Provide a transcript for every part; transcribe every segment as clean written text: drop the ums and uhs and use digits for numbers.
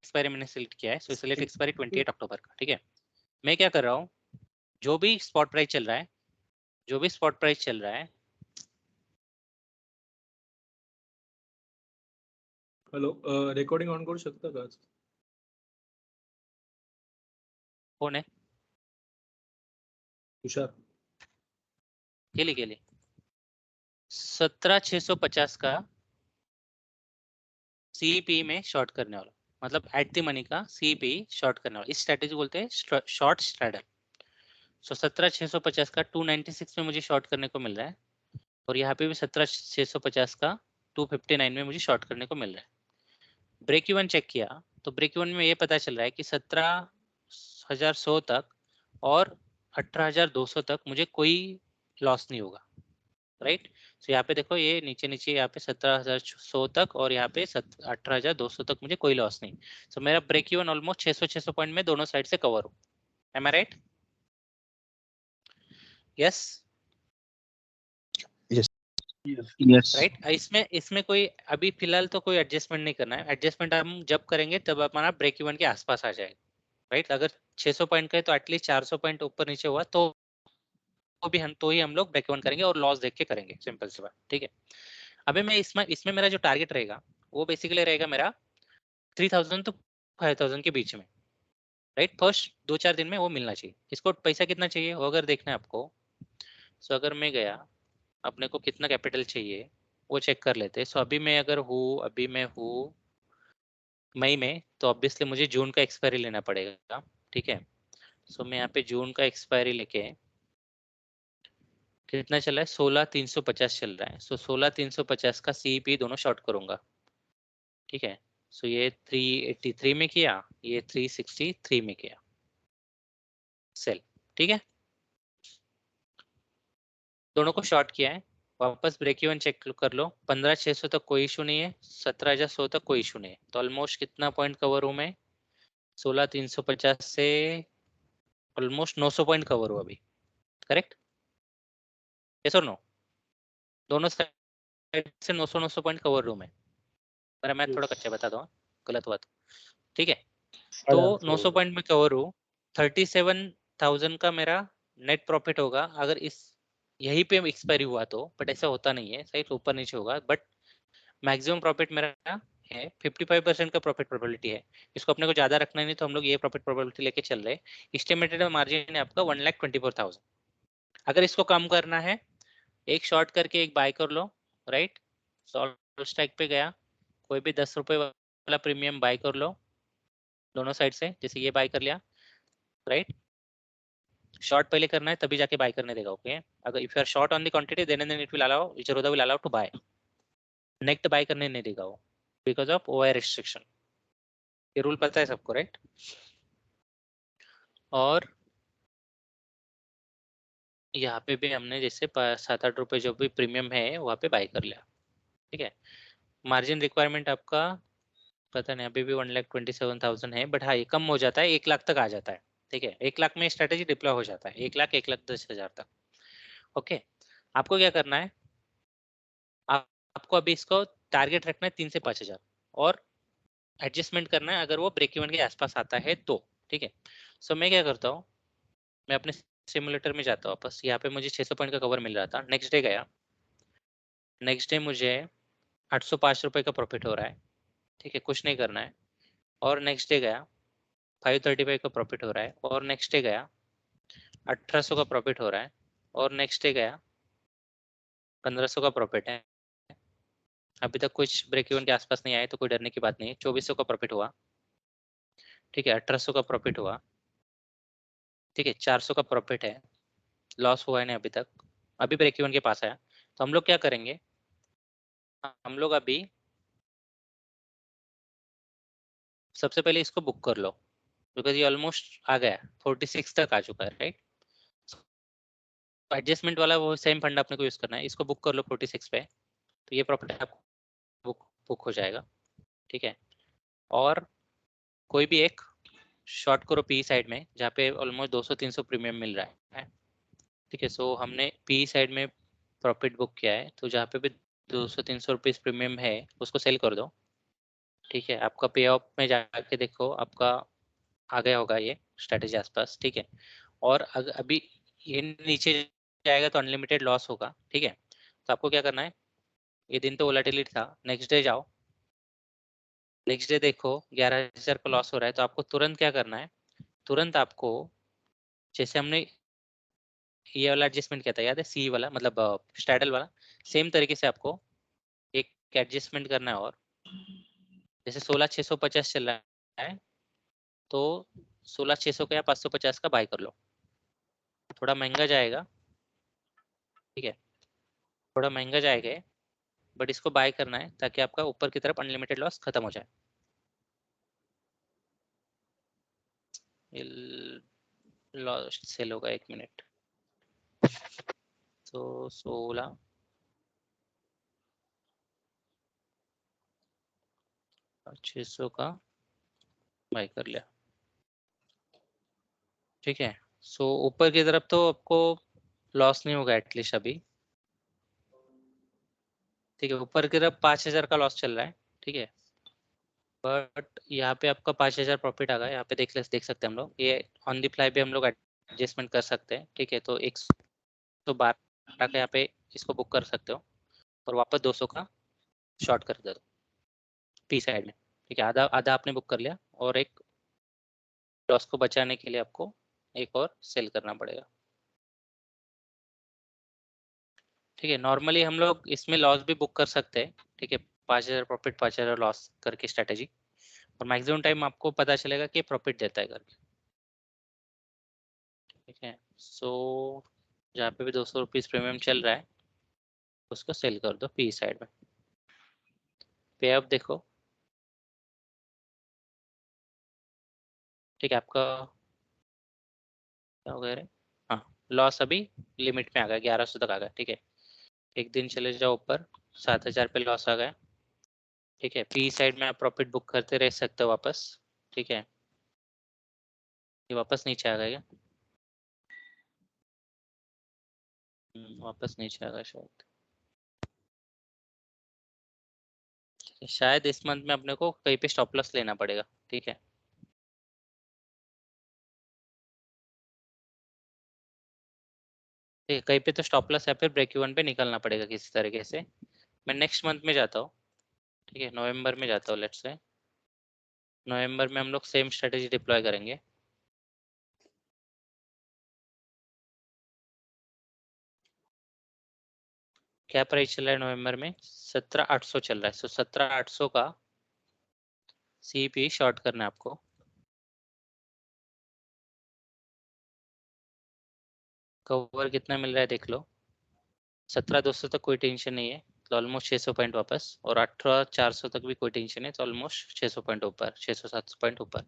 Expiry मैंने select किया है, सो सिलेक्ट एक्सपायरी 28 अक्टूबर का। ठीक है, मैं क्या कर रहा हूँ, जो भी स्पॉट प्राइस चल रहा है, जो भी स्पॉट प्राइस चल रहा है। हॅलो, रेकॉर्डिंग ऑन करू शकता का? कौन है? तुषार. केली 17,650 का सीपी में शॉर्ट करने वाला, मतलब एट द मनी का सीपी शॉर्ट करने वाला, इस स्ट्रेटेजी बोलते हैं शॉर्ट स्ट्रैडल। सो 17,650 का 296 में मुझे शॉर्ट करने को मिल रहा है, और यहाँ पे भी 17,650 का 259 में मुझे शॉर्ट करने को मिल रहा है। ब्रेक इवन चेक किया तो ब्रेक इवन में ये पता चल रहा है कि 17,100 तक और 18,200 तक मुझे कोई लॉस नहीं होगा, राइट। तो यहाँ पे देखो, ये नीचे नीचे यहाँ पे 17,100 तक और यहाँ पे 18,200 तक मुझे कोई लॉस नहीं। सो मेरा ब्रेक इवन ऑलमोस्ट 600 पॉइंट में दोनों साइड से कवर हो। एम आई राइट? Yes yes right. इसमें कोई अभी फिलहाल तो कोई एडजस्टमेंट नहीं करना है, एडजस्टमेंट हम जब करेंगे तब हमारा ब्रेक इवन के आसपास आ जाएगा, राइट। अगर 600 पॉइंट का है तो एटलीस्ट 400 पॉइंट ऊपर नीचे हुआ तो भी हम लोग ब्रेक इवन करेंगे और लॉस देख के करेंगे, सिंपल सी बात। ठीक है, अभी मैं इसमें मेरा जो टारगेट रहेगा वो बेसिकली रहेगा मेरा 3,000 to 5,000 के बीच में, राइट। फर्स्ट 2-4 दिन में वो मिलना चाहिए। इसको पैसा कितना चाहिए वो अगर देखना है आपको, सो अगर मैं गया, अपने को कितना कैपिटल चाहिए वो चेक कर लेते। सो अभी मैं हूँ मई में, तो ऑब्वियसली मुझे जून का एक्सपायरी लेना पड़ेगा। ठीक है, सो मैं यहाँ पे जून का एक्सपायरी लेके, कितना चला है, 16,350 चल रहा है। सो 16,350 का सीपी दोनों शॉर्ट करूंगा। ठीक है, सो ये 383 में किया, ये 363 में किया सेल। ठीक है, दोनों को शॉर्ट किया है। वापस ब्रेक इवन चेक कर लो, 15,600 तक कोई इशू नहीं है, 17,100 तक कोई इशू नहीं है। तो ऑलमोस्ट कितना पॉइंट कवर हूँ मैं, 16,350 से ऑलमोस्ट 900 पॉइंट कवर हुआ अभी, करेक्ट? यस और नो? दोनों साइड से 900 पॉइंट कवर हूँ मैं। मेरा मैथ थोड़ा कच्चा बता दो, गलत हुआ तो। ठीक है, तो 900 पॉइंट में कवर हूँ। 37,000 का मेरा नेट प्रॉफिट होगा अगर इस यहीं पे एक्सपायरी हुआ तो, बट ऐसा होता नहीं है, सही ऊपर नीचे होगा, बट मैक्सिमम प्रॉफिट मेरा है 55% का प्रॉफिट प्रोबेबिलिटी है। इसको अपने को ज्यादा रखना नहीं, तो हम लोग ये प्रॉफिट प्रोबेबिलिटी लेके चल रहे हैं। एस्टिमेटेड मार्जिन है आपका 1,24,000। अगर इसको कम करना है, एक शॉर्ट करके एक बाय कर लो, राइट। सॉल्व स्ट्राइक पे गया, कोई भी 10 रुपए वाला प्रीमियम बाय कर लो दोनों साइड से, जैसे ये बाय कर लिया, राइट। शॉर्ट पहले करना है तभी जाके बाय करने देगा, ओके। अगर if you are short on the quantity then it will allow Zerodha will allow to buy, next buy करने नहीं देगा वो, बिकॉज ऑफ ओआई रिस्ट्रिक्शन। ये रूल पता है सबको, राइट। और यहाँ पे भी हमने जैसे 7-8 रुपए जो भी प्रीमियम है वहाँ पे बाय कर लिया। ठीक है, मार्जिन रिक्वायरमेंट आपका पता नहीं, अभी भी 1,27,000 है, बट हाँ ये कम हो जाता है, 1 लाख तक आ जाता है। ठीक है, 1 लाख में स्ट्रेटेजी डिप्लॉय हो जाता है, 1 लाख 1,10,000 तक। ओके, आपको क्या करना है, आपको अभी इसको टारगेट रखना है 3 से 5 हजार, और एडजस्टमेंट करना है अगर वो ब्रेक इवन के आसपास आता है तो। ठीक है, सो मैं क्या करता हूँ, मैं अपने सिमुलेटर में जाता हूँ वापस। यहाँ पे मुझे 600 पॉइंट का कवर मिल रहा था, नेक्स्ट डे गया, नेक्स्ट डे मुझे 805 रुपए का प्रॉफिट हो रहा है। ठीक है, कुछ नहीं करना है। और नेक्स्ट डे गया, 535 का प्रॉफिट हो रहा है। और नेक्स्ट डे गया, 1800 का प्रॉफिट हो रहा है। और नेक्स्ट डे गया, 1500 का प्रॉफिट है। अभी तक कुछ ब्रेक इवन के आसपास नहीं आए तो कोई डरने की बात नहीं है। 2400 का प्रॉफिट हुआ। ठीक है, 1800 का प्रॉफिट हुआ। ठीक है, 400 का प्रॉफिट है, लॉस हुआ है नहीं अभी तक, अभी ब्रेक इवन के पास आया। तो हम लोग क्या करेंगे, हम लोग अभी सबसे पहले इसको बुक कर लो, बिकॉज ये ऑलमोस्ट आ गया, 46 तक आ चुका है, राइट। एडजस्टमेंट वाला वो सेम फंड अपने को यूज करना है, इसको बुक कर लो 46 पे, तो ये प्रॉफिट आपको बुक हो जाएगा। ठीक है, और कोई भी एक शॉर्ट करो पी साइड में जहाँ पे ऑलमोस्ट 200-300 प्रीमियम मिल रहा है। ठीक है, सो हमने पी साइड में प्रॉफिट बुक किया है, तो जहाँ पे भी 200-300 रुपीज प्रीमियम है उसको सेल कर दो। ठीक है, आपका पे ऑफ में जाके देखो, आपका आ गया होगा ये स्ट्रेटेजी आसपास, ठीक है। और अभी ये नीचे जाएगा तो अनलिमिटेड लॉस होगा, ठीक है। तो आपको क्या करना है, ये दिन तो वोलेटिलिटी था, नेक्स्ट डे जाओ, नेक्स्ट डे देखो 11,000 का लॉस हो रहा है, तो आपको तुरंत क्या करना है, तुरंत आपको, जैसे हमने ये वाला एडजस्टमेंट किया था, याद है, सी वाला, मतलब स्ट्रैडल वाला, सेम तरीके से आपको एक एडजस्टमेंट करना है। और जैसे 16,650 चल रहा है, तो 16,600 का या 550 का बाय कर लो। थोड़ा महंगा जाएगा, ठीक है, थोड़ा महंगा जाएगा, बट इसको बाय करना है ताकि आपका ऊपर की तरफ अनलिमिटेड लॉस खत्म हो जाए। लॉस सेल होगा, 1 मिनट। तो 16,600 का बाय कर लिया, ठीक है। सो ऊपर की तरफ तो आपको लॉस नहीं होगा एटलीस्ट अभी, ठीक है। ऊपर की तरफ 5,000 का लॉस चल रहा है, ठीक है, बट यहाँ पे आपका 5,000 प्रॉफिट आ गया। यहाँ पे देख सकते हैं हम लोग, ये ऑन दी फ्लाई भी हम लोग एडजस्टमेंट कर सकते हैं, ठीक है। तो 112 का यहाँ पे इसको बुक कर सकते हो, और वापस 200 का शॉर्ट कर दो पी साइड में, ठीक है। आधा आधा आपने बुक कर लिया, और एक लॉस को बचाने के लिए आपको एक और सेल करना पड़ेगा, ठीक है। नॉर्मली हम लोग इसमें लॉस भी बुक कर सकते हैं, ठीक है, 5,000 प्रॉफिट 5,000 लॉस करके स्ट्रेटेजी, और मैक्सिमम टाइम आपको पता चलेगा कि प्रॉफिट देता है करके, ठीक है। सो जहाँ पे भी 200 रुपीज प्रीमियम चल रहा है, उसको सेल कर दो पी साइड में। पे अप देखो, ठीक है, आपका क्या हो गया रे, हाँ, लॉस अभी लिमिट में आ गया, 1,100 तक आ गया, ठीक है। एक दिन चले जाओ ऊपर, 7,000 पे लॉस आ गया, ठीक है। पी साइड में आप प्रॉफिट बुक करते रह सकते हो वापस, ठीक है। ये वापस नीचे आ गया, वापस नीचे आ गया शायद, ठीक है। शायद इस मंथ में अपने को कहीं पे स्टॉप लॉस लेना पड़ेगा, ठीक है। ठीक है, कहीं पे तो स्टॉप लॉस या फिर ब्रेक इवन पे निकलना पड़ेगा किसी तरीके से। मैं नेक्स्ट मंथ में जाता हूँ, ठीक है, नवंबर में जाता हूँ, लेट्स से नवंबर में हम लोग सेम स्ट्रेटेजी डिप्लॉय करेंगे। क्या प्राइस चल रहा है नवंबर में, 17,800 चल रहा है। सो 17,800 का सीपी शॉर्ट करना है आपको। कवर कितना मिल रहा है देख लो, 17,200 तक कोई टेंशन नहीं है, तो ऑलमोस्ट 600 पॉइंट वापस, और 18,400 तक भी कोई टेंशन है, तो ऑलमोस्ट 600 पॉइंट ऊपर, 600-700 पॉइंट ऊपर।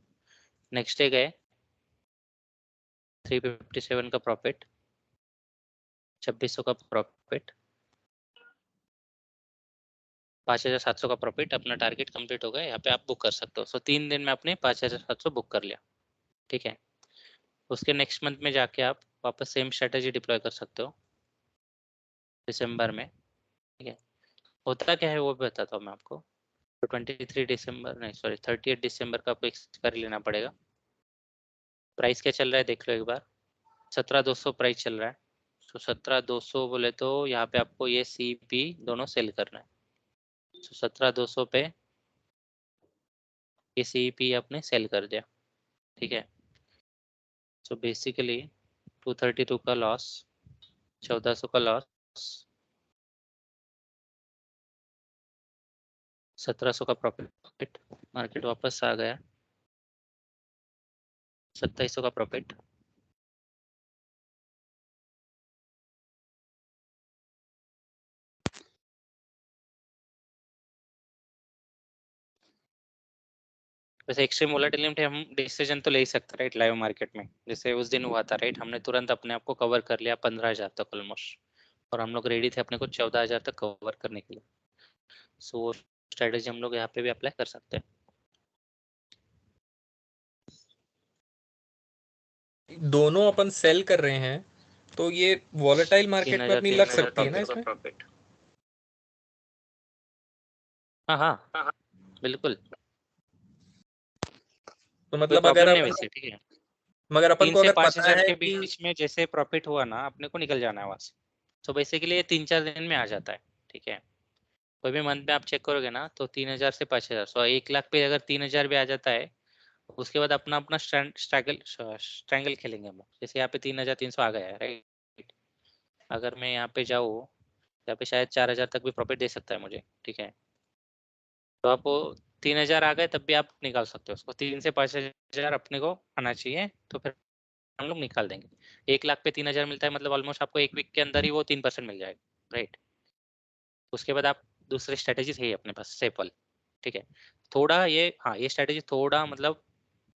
नेक्स्ट डे गए 357 का प्रॉफिट, 2,600 का प्रॉफिट, 5,700 का प्रॉफिट, अपना टारगेट कंप्लीट हो गया। यहाँ पे आप बुक कर सकते हो। सो 3 दिन में आपने 5,700 बुक कर लिया, ठीक है। उसके नेक्स्ट मंथ में जाके आप वापस सेम स्ट्रेटेजी डिप्लॉय कर सकते हो दिसंबर में, ठीक है। होता क्या है वो भी बताता हूँ मैं आपको। तो 23 दिसंबर नहीं, सॉरी 30 दिसंबर का आपको एक्सपायरी लेना पड़ेगा। प्राइस क्या चल रहा है देख लो एक बार, 17,200 प्राइस चल रहा है। तो 17,200 बोले तो यहाँ पे आपको ये सी पी दोनों सेल करना है। तो 17,200 पे ये सी पी आपने सेल कर दिया, ठीक है। सो बेसिकली 232 का लॉस, 1,400 का लॉस, 1,700 का प्रॉफिट, मार्केट वापस आ गया, 2,700 का प्रॉफिट, वैसे एक्सट्रीम वोलेटिलिटी हम डिसीजन तो ले ही सकते राइट, लाइव मार्केट में जैसे उस दिन हुआ था राइट, हमने तुरंत अपने आप को कवर कर लिया 15,000 तक ऑलमोस्ट, और हम लोग रेडी थे अपने को 14,000 तक कवर करने के लिए। सो वो स्ट्रेटेजी हम लोग यहाँ पे भी अप्लाई कर सकते हैं। दोनों अपन सेल कर रहे हैं, तो ये वॉलेटाइल मार्केट में अपनी लग सकती है ना इसमें। हाँ हाँ बिल्कुल, तो कोई मतलब अगर प्रॉब्लम नहीं अपन वैसे, ठीक है। मगर अपन 3 को से अगर 5 पता हजार है के कि बीच में जैसे प्रॉफिट हुआ ना, अपने को निकल जाना है वहां से। तो बेसिकली ये 3-4 दिन में आ जाता है, ठीक है। कोई भी मंथ में आप चेक करोगे ना तो 3,000 से 5,000, सो 1 लाख पे अगर 3,000 भी आ जाता है, उसके बाद अपना अपना स्ट्रैंगल खेलेंगे हम लोग। जैसे यहाँ पे 3,300 आ गया है, राइट। अगर मैं यहाँ पे जाऊँ, यहाँ पे शायद 4,000 तक भी प्रॉफिट दे सकता है मुझे, ठीक है। तो आपको 3,000 आ गए तब भी आप निकाल सकते हो उसको। 3 से 5,000 अपने को आना चाहिए, तो फिर हम लोग निकाल देंगे। 1 लाख पे 3,000 मिलता है, मतलब ऑलमोस्ट आपको 1 वीक के अंदर ही वो 3% मिल जाएगा, राइट। उसके बाद आप दूसरी स्ट्रेटेजी है अपने पास, सेपल, ठीक है। थोड़ा ये, हाँ, ये स्ट्रेटेजी थोड़ा मतलब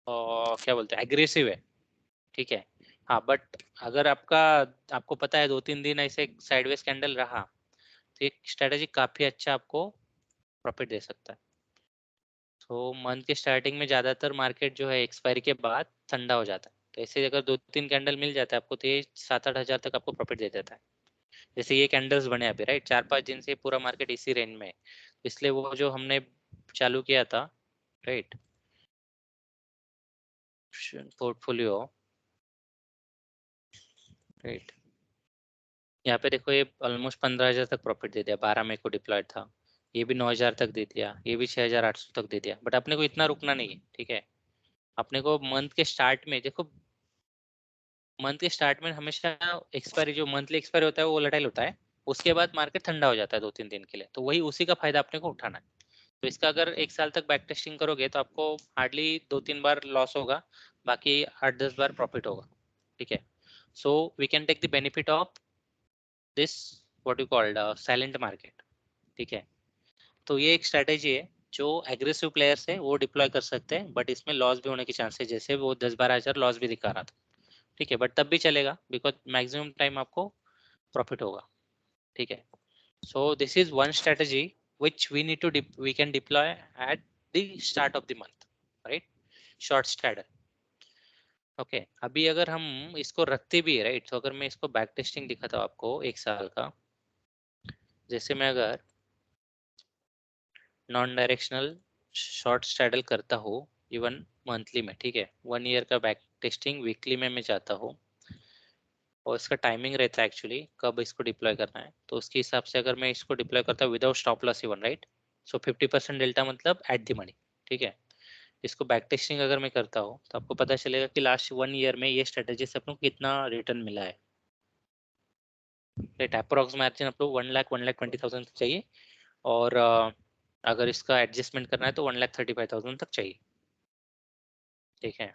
क्या बोलते हैं, एग्रेसिव है, ठीक है। हाँ, बट अगर आपको पता है 2-3 दिन ऐसे साइडवेज कैंडल रहा, तो एक स्ट्रेटेजी काफी अच्छा आपको प्रॉफिट दे सकता है। तो मंथ के स्टार्टिंग में ज्यादातर मार्केट जो है एक्सपायरी के बाद ठंडा हो जाता है, तो ऐसे अगर 2-3 कैंडल मिल जाता है आपको, तो ये 7-8 हजार तक आपको प्रॉफिट दे देता है। जैसे ये कैंडल्स बने अभी, राइट, 4-5 दिन से पूरा मार्केट इसी रेंज में है, इसलिए वो जो हमने चालू किया था, राइट, पोर्टफोलियो, राइट, यहाँ पे देखो ये ऑलमोस्ट 15,000 तक प्रॉफिट दे दिया, 12 मई को डिप्लॉयड था। ये भी 9,000 तक दे दिया, ये भी 6,800 तक दे दिया। बट अपने को इतना रुकना नहीं है, ठीक है। अपने को मंथ के स्टार्ट में देखो, मंथ के स्टार्ट में हमेशा एक्सपायरी, जो मंथली एक्सपायरी होता है वो वोलेटाइल होता है। उसके बाद मार्केट ठंडा हो जाता है 2-3 दिन के लिए, तो वही उसी का फायदा अपने को उठाना है। तो इसका अगर 1 साल तक बैक टेस्टिंग करोगे तो आपको हार्डली 2-3 बार लॉस होगा, बाकी 8-10 बार प्रॉफिट होगा, ठीक है। So we can take the benefit of this, what you called silent market, ठीक है। तो ये एक स्ट्रेटेजी है जो एग्रेसिव प्लेयर्स है वो डिप्लॉय कर सकते हैं, बट इसमें लॉस भी होने की चांसेस, जैसे वो 10-12 हजार लॉस भी दिखा रहा था, ठीक है। बट तब भी चलेगा, बिकॉज मैक्सिमम टाइम आपको प्रॉफिट होगा, ठीक है। So this is one strategy which we can deploy at the start of the month, right? Short straddle, okay. अभी अगर हम इसको रखते भी है, राइट, तो अगर मैं इसको बैक टेस्टिंग दिखाता हूँ आपको 1 साल का, जैसे मैं अगर नॉन डायरेक्शनल शॉर्ट स्ट्रैडल करता हूँ इवन मंथली में, ठीक है, 1 ईयर का बैक टेस्टिंग वीकली में मैं जाता हूँ, और इसका टाइमिंग रहता है एक्चुअली कब इसको डिप्लॉय करना है। तो उसके हिसाब से अगर मैं इसको डिप्लॉय करता हूँ without stop loss even, right, so 50% delta मतलब एट द मनी, ठीक है। इसको बैक टेस्टिंग अगर मैं करता हूँ तो आपको पता चलेगा कि लास्ट 1 ईयर में ये स्ट्रेटेजी से अपने को कितना रिटर्न मिला है, राइट। अप्रोक्स मार्जिन आप लोग 1,20,000 चाहिए, और अगर इसका एडजस्टमेंट करना है तो 1,35,000 तक चाहिए, ठीक है।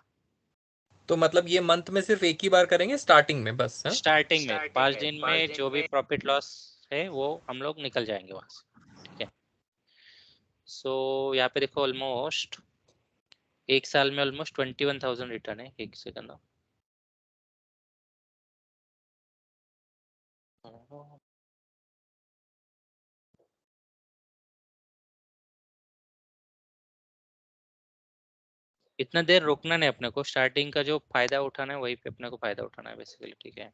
तो मतलब ये मंथ में सिर्फ एक ही बार करेंगे स्टार्टिंग में बस, हाँ? स्टार्टिंग में 5 दिन में जो भी प्रॉफिट लॉस है वो हम लोग निकल जाएंगे वहां से, ठीक है। सो यहाँ पे देखो ऑलमोस्ट 1 साल में ऑलमोस्ट 21,000 रिटर्न है। एक सेकंड, इतना देर रुकना नहीं अपने को, स्टार्टिंग का जो फायदा उठाना है वही पे अपने को फायदा उठाना है बेसिकली, ठीक है।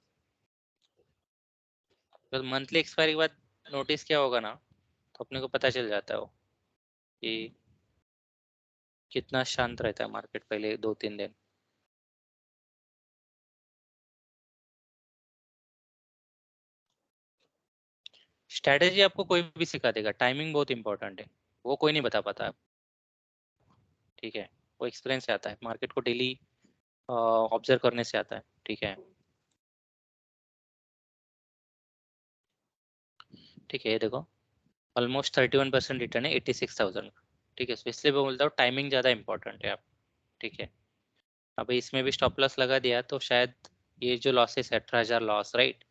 तो मंथली एक्सपायरी के बाद नोटिस क्या होगा ना, तो अपने को पता चल जाता है वो कि कितना शांत रहता है मार्केट पहले 2-3 दिन। स्ट्रेटेजी आपको कोई भी सिखा देगा, टाइमिंग बहुत इंपॉर्टेंट है, वो कोई नहीं बता पाता, ठीक है। वो एक्सपीरियंस से आता है, मार्केट को डेली ऑब्जर्व करने से आता है, ठीक है। ठीक है, ये देखो ऑलमोस्ट 31% रिटर्न है 86,000 का, ठीक है। So इसलिए मैं बोलता हूँ टाइमिंग ज़्यादा इंपॉर्टेंट है आप, ठीक है। अब इसमें भी स्टॉप लॉस लगा दिया तो शायद ये जो लॉसेस है 18,000 लॉस, राइट।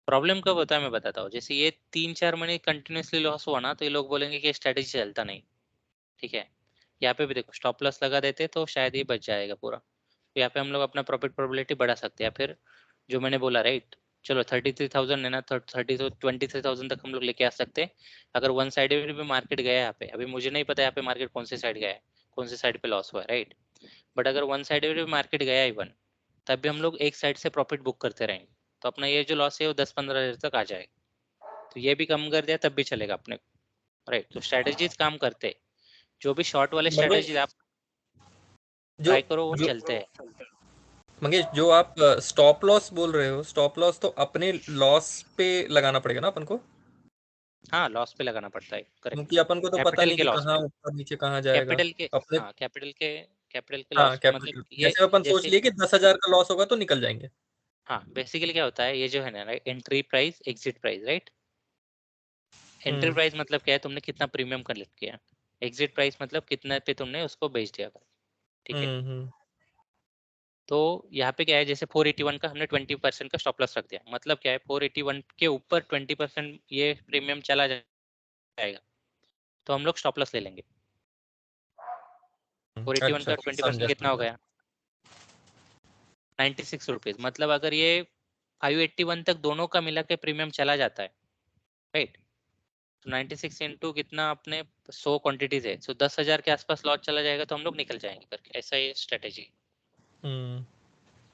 प्रॉब्लम कब होता है मैं बताता हूँ, जैसे ये 3-4 महीने कंटिन्यूसली लॉस हुआ ना, तो ये लोग बोलेंगे कि स्ट्रेटेजी चलता नहीं, ठीक है। यहाँ पे भी देखो स्टॉप लॉस लगा देते तो शायद ये बच जाएगा पूरा, तो यहाँ पे हम लोग अपना प्रॉफिट प्रोबेबिलिटी बढ़ा सकते हैं। या फिर जो मैंने बोला, राइट, चलो 33,000 है ना, 23,000 तक हम लोग लेके आ सकते हैं। अगर वन साइड भी मार्केट गया यहाँ पे, अभी मुझे नहीं पता यहाँ पे मार्केट कौन से साइड गया है, कौन से साइड पे लॉस हुआ है, राइट। बट अगर वन साइड भी मार्केट गया इवन, तब भी हम लोग एक साइड से प्रॉफिट बुक करते रहेंगे, तो अपना ये जो लॉस है वो 10-15 हजार तक आ जाएगा। तो ये भी कम कर दिया तब भी चलेगा अपने को, राइट। तो स्ट्रेटेजीज काम करते हैं, जो भी शॉर्ट वाले मतलब स्ट्रेटेजीज आप जो ट्राई करो, वो जो चलते हैं। मंगेश, जो आप स्टॉप लॉस बोल रहे हो, स्टॉप लॉस तो अपने लॉस पे लगाना पड़ेगा ना अपन को, हाँ, लॉस पे लगाना पड़ता है, करेक्ट। क्योंकि अपन को तो पता कैपिटल नहीं के कि लॉस कहाँ पे, ऊपर नीचे कहाँ जाएगा कैपिटल के, अपने। हाँ कैपिटल के हाँ, लॉस पे, मतलब कैपिटल ये जैसे अपन सोच जैसे, लिए कि 10,000 का लॉस होगा तो निकल जाएंगे। हाँ बेसिकली क्या होता है, ये जो है ना, right, entry price, exit price, right. Entry hmm price मतलब क्या है, तुमने कितना प्रीमियम कलेक्ट किया। एग्जिट प्राइस मतलब कितना पे तुमने उसको बेच दिया, ठीक है। हम्म। तो यहाँ पे क्या है, जैसे 481 का हमने 20% का स्टॉप लॉस रख दिया, मतलब क्या है, 481 के ऊपर 20% ये प्रीमियम चला जाएगा तो हम लोग स्टॉप लॉस ले लेंगे। 481 अच्छा का अच्छा, 20% समझा कितना हो समझा। गया, 96 रुपीज। मतलब अगर ये 581 तक दोनों का मिला के प्रीमियम चला जाता है, राइट, तो 96 इंटू कितना, अपने 100 क्वांटिटीज है, सो 10,000 के आसपास लॉट चला जाएगा तो हम लोग निकल जाएंगे करके, ऐसा ये स्ट्रेटेजी, हम्म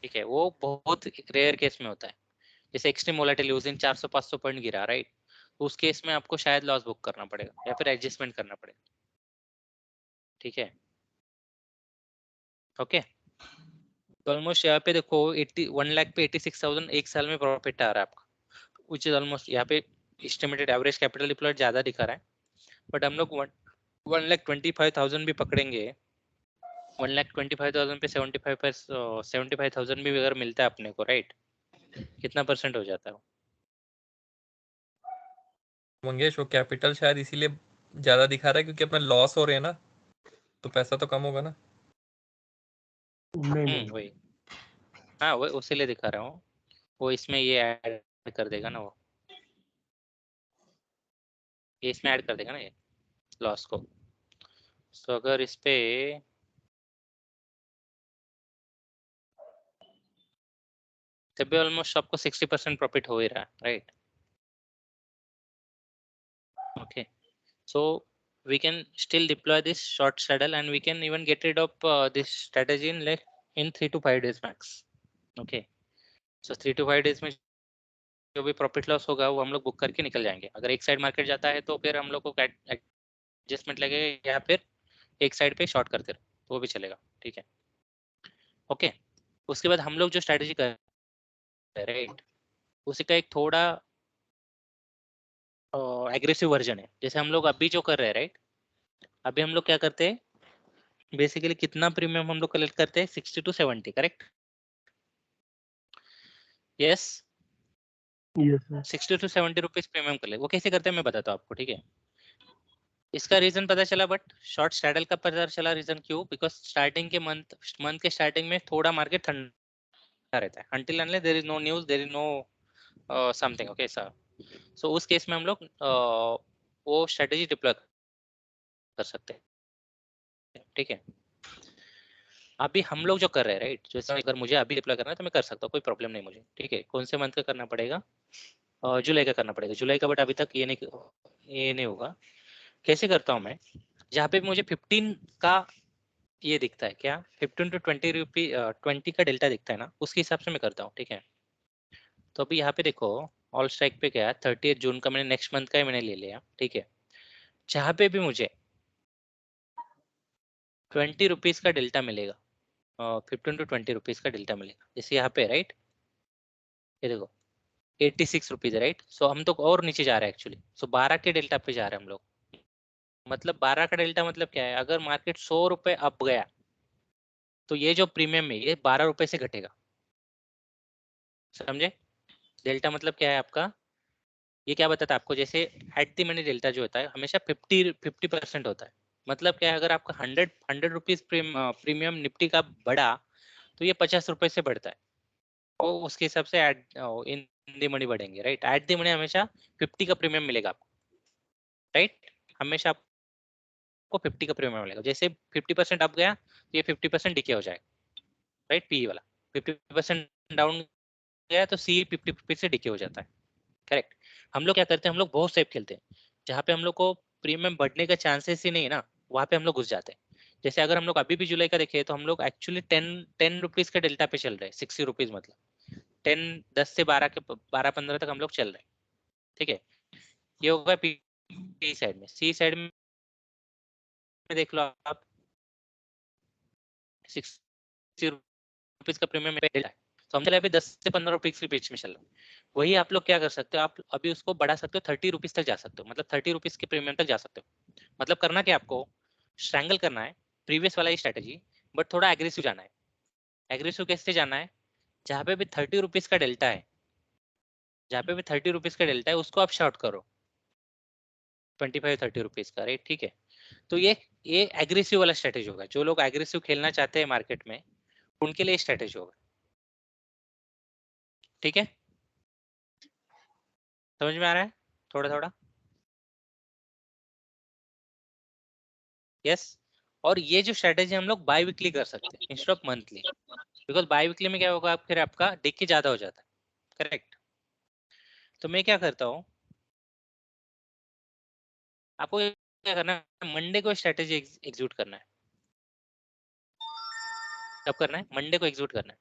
ठीक है। वो बहुत रेयर केस में होता है, जैसे एक्सट्रीम वोलेटिलिटी उस दिन 400-500 पॉइंट गिरा, राइट, तो उस केस में आपको शायद लॉस बुक करना पड़ेगा या फिर एडजस्टमेंट करना पड़ेगा, ठीक है। ओके, तो ऑलमोस्ट यहाँ पे देखो 1 लाख पे 86,000 एक साल में प्रॉफिट आ रहा है आपका, विच इज ऑलमोस्ट, यहाँ पे एस्टिमेटेड एवरेज कैपिटल डिप्लॉयड ज्यादा दिखा रहा है, बट हम लोग 1,25,000 भी पकड़ेंगे, 1,25,000 पे 75,000 भी अगर मिलता है अपने को, राइट, कितना परसेंट हो जाता है वो? मंगेश, वो कैपिटल शायद इसीलिए ज्यादा दिखा रहा है क्योंकि अपना लॉस हो रहे हैं ना, तो पैसा तो कम होगा ना। नहीं नहीं वही, हाँ वो उसी लिए दिखा रहा हूँ, वो इसमें ये ऐड कर देगा ना, वो ये इसमें ऐड कर देगा ना ये लॉस को। तो अगर इस पे तब भी ऑलमोस्ट आपको 60% प्रॉफिट हो ही रहा है, right. Okay, so we can still deploy this short straddle and we can even get rid of this strategy in like in 3 to 5 days max. Okay, so 3 to 5 days में जो भी profit loss होगा वो हम लोग book करके निकल जाएंगे। अगर एक साइड मार्केट जाता है तो फिर हम लोग को एडजस्टमेंट लगेगा या फिर एक साइड पे शॉर्ट करते रहो तो वो भी चलेगा, ठीक है। ओके, उसके बाद हम लोग जो स्ट्रेटेजी कर रहे हैं, राइट, उसी का एक थोड़ा एग्रेसिव वर्जन है। जैसे हम लोग अभी जो कर रहे हैं, राइट, अभी हम लोग क्या करते हैं, बेसिकली कितना प्रीमियम हम लोग कलेक्ट करते हैं, 60 to 70, correct. Yes, yes sir 60 to 70 rupees premium कर ले। वो कैसे करते हैं मैं बताता हूँ आपको, ठीक है। इसका रीजन पता चला, बट शॉर्ट स्ट्रैडल का पता चला रीजन क्यों, बिकॉज स्टार्टिंग के मंथ के स्टार्टिंग में थोड़ा मार्केट ठंडा रहता है, until unless there is no news, there is no something, okay sir. So उस केस में हम लोग वो स्ट्रेटेजी डिप्लॉय कर सकते हैं, ठीक है। अभी हम लोग जो कर रहे हैं, राइट, जैसे अगर मुझे अभी डिप्लॉय करना है तो मैं कर सकता हूँ, कोई प्रॉब्लम नहीं मुझे, ठीक है। कौन से मंथ का करना पड़ेगा, जुलाई का करना पड़ेगा, जुलाई का, बट अभी तक ये नहीं होगा। कैसे करता हूँ मैं, जहाँ पे मुझे 15 का ये दिखता है, क्या 15 to 20 रुपी 20 का डेल्टा दिखता है ना, उसके हिसाब से मैं करता हूँ, ठीक है। तो अभी यहाँ पे देखो, ऑल स्ट्राइक पे क्या है, 30 जून का मैंने नेक्स्ट मंथ का ही मैंने ले लिया, ठीक है। जहाँ पे भी मुझे 20 रुपीज का डेल्टा मिलेगा, 15 to 20 रुपीज का डेल्टा मिलेगा, जैसे यहाँ पे, राइट, ये देखो 86 रुपीज, राइट। सो हम तो और नीचे जा रहे हैं एक्चुअली, सो 12 के डेल्टा पे जा रहे हैं हम लोग। मतलब 12 का डेल्टा मतलब क्या है, अगर मार्केट 100 रुपए अप गया तो ये जो प्रीमियम है ये 12 रुपए से घटेगा, समझे। डेल्टा मतलब क्या है आपका, ये क्या बताता है आपको, जैसे एट दी मनी डेल्टा जो होता है हमेशा 50% होता है। मतलब क्या है, अगर आपका 100 रुपीज प्रीमियम निफ्टी का बढ़ा तो ये 50 रुपए से बढ़ता है, तो उसके हिसाब से एट इन दी मनी बढ़ेंगे, राइट। एट दी मनी हमेशा 50 का प्रीमियम मिलेगा आपको, राइट, हमेशा आपको 50 का प्रीमियम मिलेगा। जैसे 50% अप गया तो ये 50% डिके हो जाएगा, राइट, पी वाला। 50% डाउन गया तो सी 50 से डिके हो जाता है, करेक्ट। हम लोग क्या करते हैं, हम लोग बहुत सेफ खेलते हैं, जहाँ पे हम लोग को प्रीमियम बढ़ने का चांसेस ही नहीं है ना, वहाँ पे हम लोग घुस जाते हैं। जैसे अगर हम लोग अभी भी जुलाई का देखें तो हम लोग एक्चुअली 10 रुपीज का डेल्टा पे चल रहे हैं, 60 रुपीज, मतलब 10 से 12 तक हम लोग चल रहे हैं, ठीक है। ये होगा पी साइड में। सी साइड में देख लो आप, 60 रुपीज का प्रीमियम है, तो हम चले अभी 10 से 15 रुपीज के बीच में चल रहा है। वही आप लोग क्या कर सकते हो, आप अभी उसको बढ़ा सकते हो, 30 रुपीज तक जा सकते हो, मतलब 30 रुपीज के प्रीमियम तक जा सकते हो। मतलब करना क्या आपको, स्ट्रैंगल करना है प्रीवियस वाला ही स्ट्रेटेजी, बट थोड़ा एग्रेसिव जाना है। एग्रेसिव कैसे जाना है, जहाँ पे भी 30 रुपीज का डेल्टा है, जहाँ पे भी 30 रुपीज का डेल्टा है उसको आप शॉर्ट करो 25-30 रुपीज का रेट, ठीक है। तो ये एग्रेसिव वाला स्ट्रेटेजी होगा, जो लोग एग्रेसिव खेलना चाहते हैं मार्केट में उनके लिए स्ट्रेटेजी होगा, ठीक है। समझ में आ रहा है थोड़ा थोड़ा? यस। और ये जो स्ट्रेटेजी हम लोग बाय वीकली कर सकते हैं instead of monthly, because by weekly में क्या होगा, फिर आपका डिक्की ज्यादा हो जाता है, करेक्ट। तो मैं क्या करता हूँ, आपको क्या करना है, मंडे को स्ट्रेटेजी एग्जीक्यूट करना है। कब करना है, मंडे को एग्जीक्यूट करना है।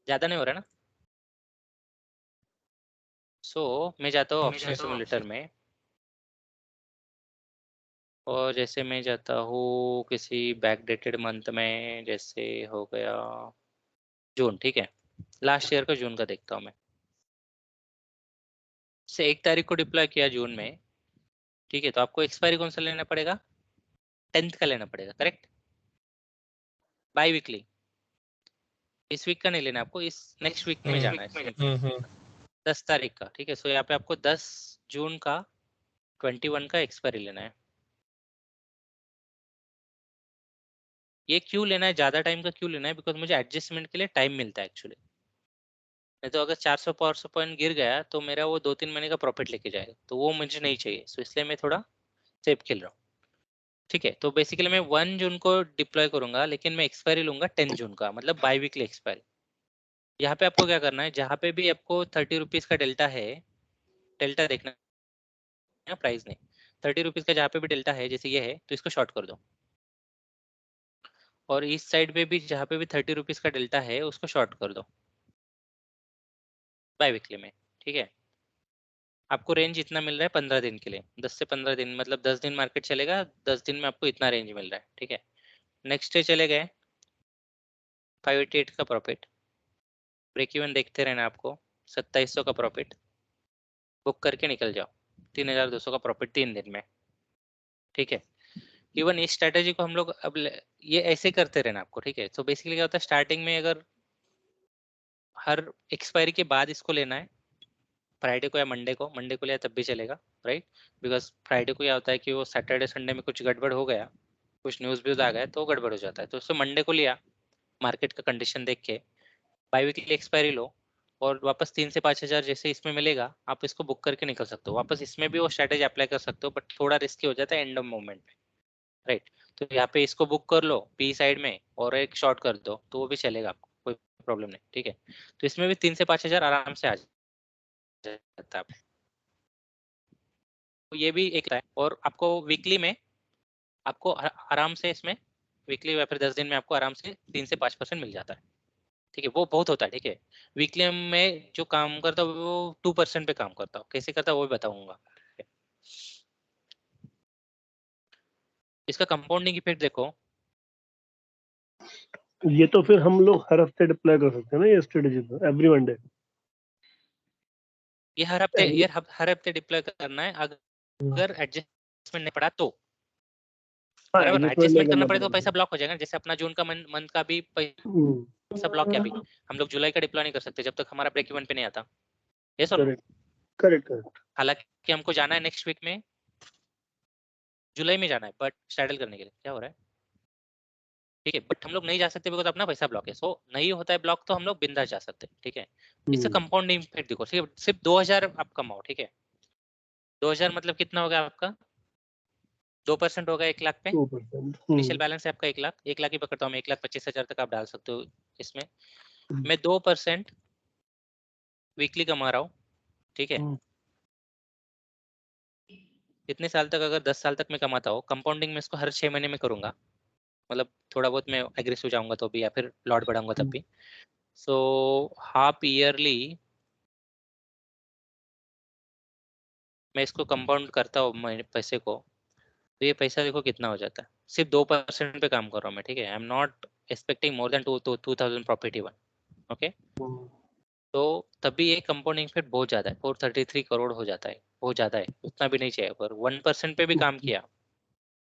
ज्यादा नहीं हो रहा ना। सो मैं जाता हूँ ऑप्शन सिमुलेटर में, और जैसे मैं जाता हूँ किसी बैकडेटेड मंथ में, जैसे हो गया जून, ठीक है। लास्ट ईयर का जून का देखता हूँ मैं, से 1 तारीख को डिप्लॉय किया जून में, ठीक है। तो आपको एक्सपायरी कौन सा लेना पड़ेगा, 10th का लेना पड़ेगा, करेक्ट। बाई वीकली, इस वीक का नहीं लेना आपको, इस नेक्स्ट वीक में जाना है, 10 तारीख का, ठीक है। सो यहाँ पे आपको 10 जून का 21 का एक्सपायरी लेना है। ये क्यों लेना है, ज्यादा टाइम का क्यों लेना है, बिकॉज मुझे एडजस्टमेंट के लिए टाइम मिलता है एक्चुअली। नहीं तो अगर 400 पॉइंट गिर गया तो मेरा वो 2-3 महीने का प्रॉफिट लेके जाएगा, तो वो मुझे नहीं चाहिए। सो इसलिए मैं थोड़ा सेफ खेल रहा हूँ, ठीक है। तो बेसिकली मैं 1 जून को डिप्लॉय करूंगा, लेकिन मैं एक्सपायरी लूंगा 10 जून का, मतलब बाई वीकली एक्सपायरी। यहाँ पे आपको क्या करना है, जहाँ पे भी आपको 30 रुपीज का डेल्टा है, डेल्टा देखना है, प्राइस नहीं, 30 रुपीज का जहाँ पे भी डेल्टा है, जैसे ये है, तो इसको शॉर्ट कर दो। और इस साइड पे भी जहाँ पे भी 30 रुपीज का डेल्टा है उसको शॉर्ट कर दो बाय वीकली में, ठीक है। आपको रेंज इतना मिल रहा है 15 दिन के लिए, 10 से 15 दिन, मतलब 10 दिन मार्केट चलेगा, 10 दिन में आपको इतना रेंज मिल रहा है, ठीक है। नेक्स्ट डे चले गए 588 का प्रॉफिट, ब्रेक इवन देखते रहना आपको, 2700 का प्रॉफिट बुक करके निकल जाओ, 3200 का प्रॉफिट 3 दिन में, ठीक है। इवन इस स्ट्रेटेजी को हम लोग अब ये ऐसे करते रहना आपको, ठीक है। तो बेसिकली क्या होता है, स्टार्टिंग में अगर हर एक्सपायरी के बाद इसको लेना है, फ्राइडे को या मंडे को लिया तब भी चलेगा, राइट। बिकॉज फ्राइडे को क्या होता है कि वो सैटरडे संडे में कुछ गड़बड़ हो गया, कुछ न्यूज़ व्यूज आ गए तो गड़बड़ हो जाता है, तो उससे मंडे को लिया मार्केट का कंडीशन देख के, बाई वीकली एक्सपायरी लो, और वापस 3 से 5 हज़ार जैसे इसमें मिलेगा आप इसको बुक करके निकल सकते हो वापस। इसमें भी वो स्ट्रेटेजी अप्लाई कर सकते हो, बट थोड़ा रिस्की हो जाता है एंड ऑफ मोमेंट में, राइट। तो यहाँ पे इसको बुक कर लो पी साइड में, और एक शॉर्ट कर दो तो वो भी चलेगा, आपको कोई प्रॉब्लम नहीं, ठीक है। तो इसमें भी 3 से 5 हज़ार आराम से आ जाता है। तो ये भी एक है, और आपको वीकली में आपको आराम से इसमें वीकली या फिर 10 दिन में आपको आराम से 3 से 5% मिल जाता है, ठीक है। वो बहुत होता है, ठीक है। वीकली में जो काम करता हूँ वो 2% पे काम करता हूँ, कैसे करता हूँ वो भी बताऊंगा। इसका कंपाउंडिंग इफेक्ट देखो, ये तो फिर हम लोग हर हफ्ते डिप्लॉय कर सकते हैं ना ये स्ट्रेटेजी, तो एवरी मंडे। ये हर हफ्ते डिप्लॉय करना है, अगर एडजस्टमेंट नहीं पड़ा तो, हाँ, बराबर ना। एडजस्टमेंट नहीं एडजस्टमेंट करना करना पड़े तो पैसा पड़ेगा। ब्लॉक हो जाएगा, जैसे अपना जून का मंथ का भी पैसा ब्लॉक किया, अभी हम लोग जुलाई का डिप्लॉय नहीं कर सकते जब तक हमारा ब्रेक इवन पे नहीं आता, ये सुनो। Correct correct correct. हालांकि हमको जाना है नेक्स्ट वीक में, जुलाई में जाना है, बट स्टार्टल करने के लिए क्या हो रहा है, ठीक है। बट हम लोग नहीं जा सकते बिकॉज अपना पैसा ब्लॉक है। सो नहीं होता है ब्लॉक तो हम लोग बिंदास जा सकते हैं, ठीक है। इससे कंपाउंडिंग इफेक्ट देखो, सिर्फ 2000 आप कमाओ, ठीक है। 2000 मतलब कितना होगा आपका, 2% होगा 1 लाख पे। 2%। इनिशियल बैलेंस है आपका 1 लाख, 1 लाख ही पकड़ता हूँ मैं, 1,25,000 तक आप डाल सकते हो इसमें। मैं 2% वीकली कमा रहा हूँ, ठीक है। इतने साल तक, अगर 10 साल तक मैं कमाता हूँ, कंपाउंडिंग में इसको हर 6 महीने में करूंगा, मतलब थोड़ा बहुत मैं एग्रेसिव जाऊंगा तो भी, या फिर लॉट बढ़ाऊंगा तब भी। सो हाफ ईयरली मैं इसको कंपाउंड करता हूँ पैसे को, तो ये पैसा देखो कितना हो जाता है, सिर्फ 2% पे काम कर रहा हूँ मैं, ठीक है। I am not expecting more than 2000 profit even, okay. तो तभी ये कंपाउंडिंग इफेक्ट बहुत ज्यादा है, 433 करोड़ हो जाता है, बहुत ज्यादा है, उतना भी नहीं चाहिए। पर 1% पे भी काम किया,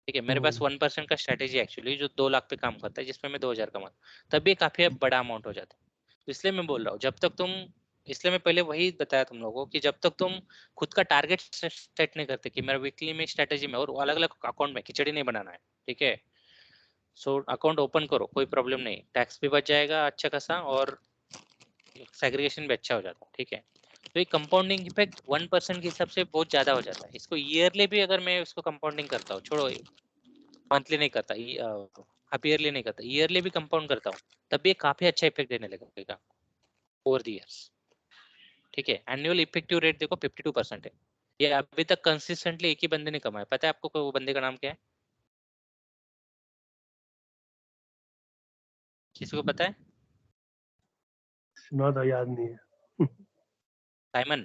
ठीक है। मेरे पास 1% का स्ट्रेटेजी एक्चुअली जो 2 लाख पे काम करता है, जिसमें मैं 2000 कमाता, तब ये काफी बड़ा अमाउंट हो जाता है। तो इसलिए मैं बोल रहा हूँ, जब तक तुम, इसलिए मैं पहले वही बताया तुम लोगों को कि जब तक तुम खुद का टारगेट सेट नहीं करते कि मेरा वीकली में स्ट्रेटेजी में और अलग अलग अकाउंट में खिचड़ी नहीं बनाना है, ठीक है। सो अकाउंट ओपन करो, कोई प्रॉब्लम नहीं, टैक्स भी बच जाएगा अच्छा खासा और सेग्रीगेशन भी अच्छा हो जाता है, ठीक है। तो ये कंपाउंडिंग इफेक्ट 1% के हिसाब से बहुत ज्यादा हो जाता है। इसको ईयरली भी अगर मैं उसको कंपाउंडिंग करता हूँ, छोड़ो मंथली नहीं करता, हाफ ईयरली नहीं करता, ईयरली भी कंपाउंड करता हूँ, तब भी ये काफी अच्छा इफेक्ट देने लगेगा ओवर द ईयर्स, ठीक है। एनुअल इफेक्टिव रेट देखो 52% है। ये अभी तक कंसिस्टेंटली एक ही बंदे ने कमाया। पता है आपको वो बंदे का नाम क्या है? किसी को पता है? सुना था, याद नहीं है। साइमन,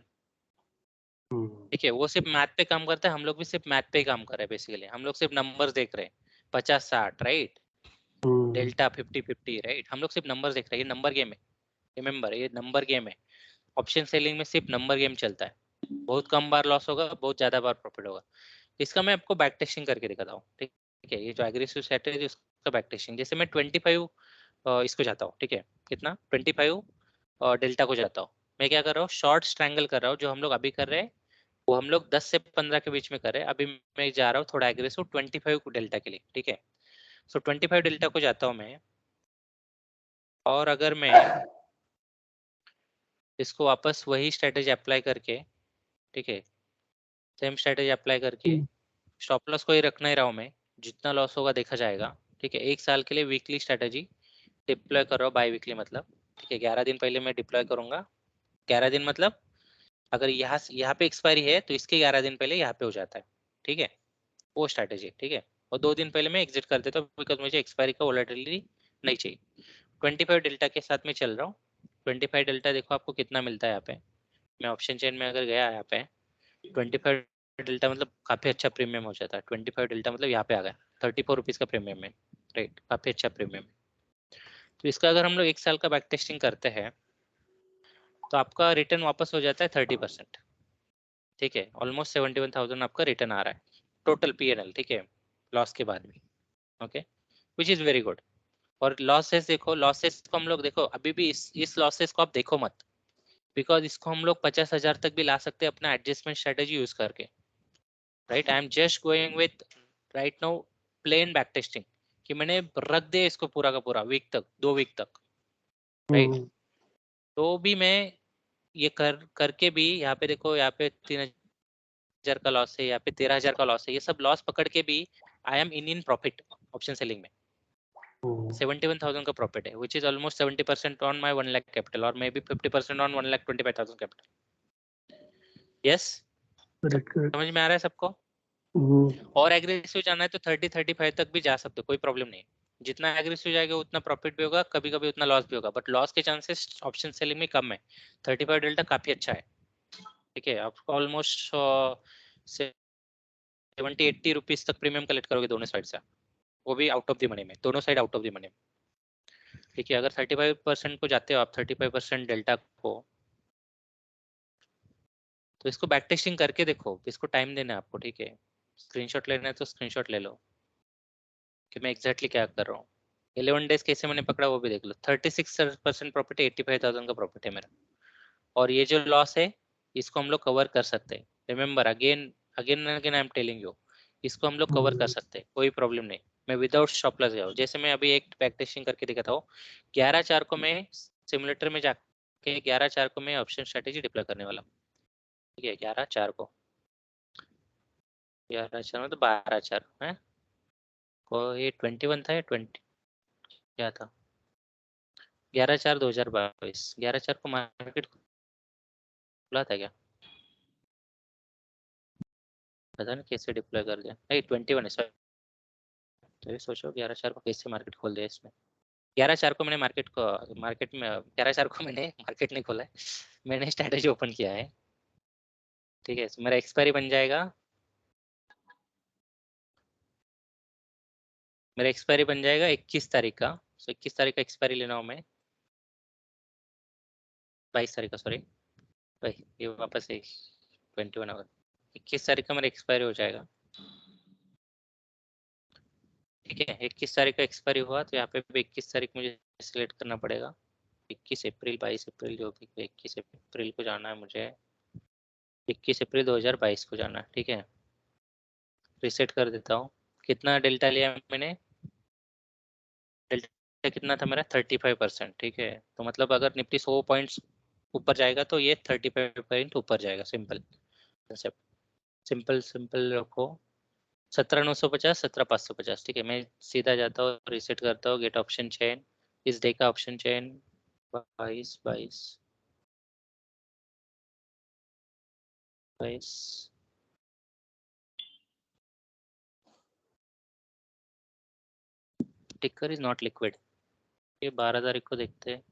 ठीक है। वो सिर्फ मैथ पे काम करता है, हम लोग भी सिर्फ मैथ पे ही काम कर रहे हैं बेसिकली। हम लोग सिर्फ नंबर्स देख रहे हैं, 50-60 राइट, डेल्टा 50-50 राइट, हम लोग सिर्फ नंबर्स देख रहे हैं। ये नंबर गेम है, रिमेंबर, ये नंबर गेम है। ऑप्शन सेलिंग में सिर्फ नंबर गेम चलता है, बहुत कम बार लॉस होगा, बहुत ज्यादा बार प्रॉफिट होगा। इसका मैं आपको बैक टेस्टिंग करके दिखाता हूँ, ठीक है। ये जो एग्रेसिव स्ट्रेटजी उसका बैक टेस्टिंग, जैसे मैं 25 इसको जाता हूँ, ठीक है। कितना? 25 डेल्टा को जाता हूँ। मैं क्या कर रहा हूँ, शॉर्ट स्ट्रैंगल कर रहा हूँ, जो हम लोग अभी कर रहे हैं वो हम लोग 10 से 15 के बीच में कर रहे हैं। अभी मैं जा रहा हूँ थोड़ा एग्रेसिव 25 डेल्टा के लिए, ठीक है। सो 25 डेल्टा को जाता हूँ मैं, और अगर मैं इसको वापस वही स्ट्रेटेजी अप्लाई करके, ठीक है, सेम स्ट्रेटेजी अप्लाई करके स्टॉप लॉस को ही रखना ही रहा हूँ मैं, जितना लॉस होगा देखा जाएगा, ठीक है। 1 साल के लिए वीकली स्ट्रेटेजी डिप्लॉय कर रहा हूँ, बाई वीकली मतलब, ठीक है। 11 दिन पहले मैं डिप्लॉय करूंगा, 11 दिन मतलब अगर यहाँ पे एक्सपायरी है तो इसके 11 दिन पहले यहाँ पे हो जाता है, ठीक है, वो स्ट्रेटेजी, ठीक है। और 2 दिन पहले मैं एग्जिट कर देता हूँ, बिकॉज मुझे एक्सपायरी का वोलेटिलिटी नहीं चाहिए। 25 डेल्टा के साथ में चल रहा हूँ। 25 डेल्टा देखो आपको कितना मिलता है यहाँ पे। मैं ऑप्शन चेन में अगर गया यहाँ पे, 25 डेल्टा मतलब काफी अच्छा प्रीमियम हो जाता है। 25 डेल्टा मतलब यहाँ पे आ गया 34 रुपीज का प्रीमियम है, राइट, काफी अच्छा प्रीमियम है। तो इसका अगर हम लोग 1 साल का बैक टेस्टिंग करते हैं तो आपका रिटर्न वापस हो जाता है 30%, ठीक है। ऑलमोस्ट 71,000 आपका रिटर्न आ रहा है टोटल P&L, ठीक है, लॉस के बाद भी, okay, which is very good. और लॉसेस देखो, लॉसेस को हम लोग देखो अभी भी इस लॉसेस को आप देखो मत, बिकॉज इसको हम लोग 50,000 तक भी ला सकते हैं अपना एडजस्टमेंट स्ट्रेटेजी यूज करके, right. I am just going with right now plane back testing, कि मैंने रख दे इसको पूरा का पूरा वीक तक, 2 वीक तक, राइट। तो भी मैं ये करके भी यहाँ पे देखो, यहाँ पे 3,000 का लॉस है, यहाँ पे 13,000 का लॉस है, ये सब लॉस पकड़ के भी I am in profit option selling में। 71,000 का प्रॉफिट है, which is almost 70% on my 1 lakh capital or maybe 50% on 1,25,000 capital. Yes, समझ में आ रहा है सबको? और एग्रेसिव जाना है तो 30-35 तक भी जा सकते हो, कोई प्रॉब्लम नहीं। जितना एग्रेसिव जाएगा उतना प्रॉफिट भी होगा, कभी कभी उतना लॉस भी होगा, बट लॉस के चांसेस ऑप्शन सेलिंग में कम है। 35 डेल्टा काफी अच्छा है, ठीक है। आप ऑलमोस्ट 70-80 रुपीज तक प्रीमियम कलेक्ट करोगे दोनों साइड से, वो भी आउट ऑफ द मनी में, दोनों side out of the money में, ठीक है। अगर 35% को जाते हो आप, 35% डेल्टा को, तो इसको बैक टेस्टिंग करके देखो, इसको टाइम देना है आपको, ठीक है। स्क्रीनशॉट लेना है तो स्क्रीनशॉट ले लो कि मैं एग्जैक्टली क्या कर रहा हूँ। 11 डेज कैसे मैंने पकड़ा वो भी देख लो। 36% प्रॉफिट है, 85,000 का प्रॉफिट है मेरा। और ये जो लॉस है इसको हम लोग कवर कर सकते हैं। Remember again again again I am telling you, इसको हम लोग कवर कर सकते हैं, कोई प्रॉब्लम नहीं। मैं विदाउट स्टॉप लॉस गया हूँ, जैसे मैं अभी एक बैक टेस्टिंग करके दिखाता हूँ। 11/4 को मैं सिमुलेटर में जाके 11/4 को मैं ऑप्शन स्ट्रेटेजी डिप्लॉय करने वाला हूँ, ठीक है। 11/4 को, 11/4 मतलब 12/4 है को, ये 21 था या 20 क्या था? 11/4/2022, 11/4 को मार्केट खुला था क्या? पता नहीं कैसे डिप्लॉय कर दिया। नहीं 21 है सर, तो ये सोचो 11/4 को कैसे मार्केट खोल दिया इसमें। 11/4 को मैंने मार्केट में 11/4 को मैंने मार्केट नहीं खोला है, मैंने स्ट्रेटेजी ओपन किया है, ठीक है। मेरा एक्सपायरी बन जाएगा मेरा एक्सपायरी बन जाएगा 21 तारीख का। सो 21 तारीख का एक्सपायरी लेना हो मैं, 22 तारीख का, सॉरी भाई ये वापस 21 आवर, 21 तारीख का मेरा एक्सपायरी हो जाएगा। ठीक है, 21 तारीख का एक्सपायरी हुआ तो यहाँ पे भी 21 तारीख मुझे सिलेक्ट करना पड़ेगा। 21 अप्रैल 22 अप्रैल जो भी, 21 अप्रैल को जाना है मुझे, 21 अप्रैल 2022 को जाना है। ठीक है, रिसेट कर देता हूँ। कितना डेल्टा लिया मैंने, डेल्टा कितना था मेरा 35%। ठीक है, तो मतलब अगर निफ्टी 100 पॉइंट्स ऊपर जाएगा तो ये 35 पॉइंट ऊपर जाएगा। सिंपल कंसेप्ट, सिंपल सिंपल रखो। 17,950, 17,550। ठीक है, मैं सीधा जाता हूँ, रिसेट करता हूँ, गेट ऑप्शन चेन, इस डे का ऑप्शन चेन 22 22 22। टिकर इज नॉट लिक्विड। ये 12 तारीख को देखते हैं।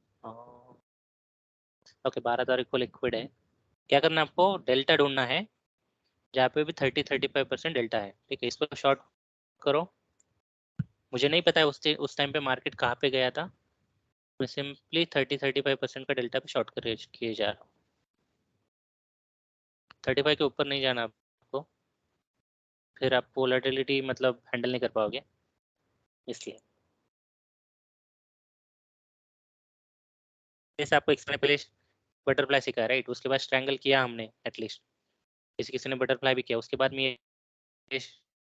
ओके, 12 तारीख को लिक्विड है। क्या करना है आपको, डेल्टा ढूंढना है जहाँ पे भी 30-35% डेल्टा है। ठीक है, इसको शॉर्ट करो। मुझे नहीं पता है उस टाइम पे मार्केट कहाँ पे गया था, मैं सिंपली 30-35% का डेल्टा पे शॉर्ट कर किए जा रहा हूँ। 35 के ऊपर नहीं जाना आपको, फिर आप वोलेटिलिटी मतलब हैंडल नहीं कर पाओगे, इसलिए। जैसे आपको एक्सप्लेन पहले बटरफ्लाई सिखाया राइट, उसके बाद स्ट्रैंगल किया हमने एटलीस्ट, किसी किसी ने बटरफ्लाई भी किया, उसके बाद में ये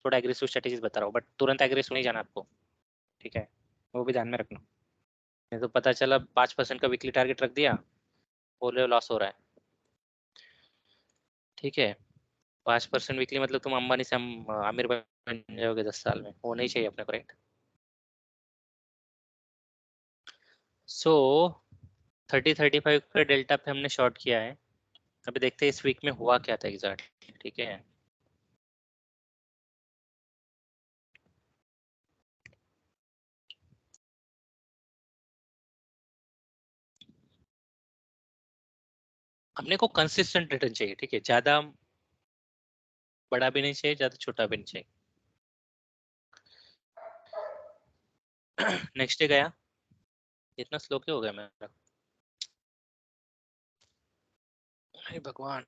थोड़ा एग्रेसिव स्ट्रेटेजीज बता रहा हूँ, बट तुरंत एग्रेसिव नहीं जाना आपको। ठीक है, वो भी ध्यान में रखना, नहीं तो पता चला 5% का वीकली टारगेट रख दिया, बोले लॉस हो रहा है। ठीक है, 5% वीकली मतलब तुम अंबानी से आमिर बन जाओगे 10 साल में, वो नहीं चाहिए अपने को राइट। सो 30-35 का डेल्टा पे हमने शॉर्ट किया है। अभी देखते हैं इस वीक में हुआ क्या था एग्जैक्ट। ठीक है, अपने को कंसिस्टेंट रिटर्न चाहिए। ठीक है, ज्यादा बड़ा भी नहीं चाहिए, ज्यादा छोटा भी नहीं चाहिए। नेक्स्ट डे गया, इतना स्लो क्यों हो गया मेरा, हे भगवान।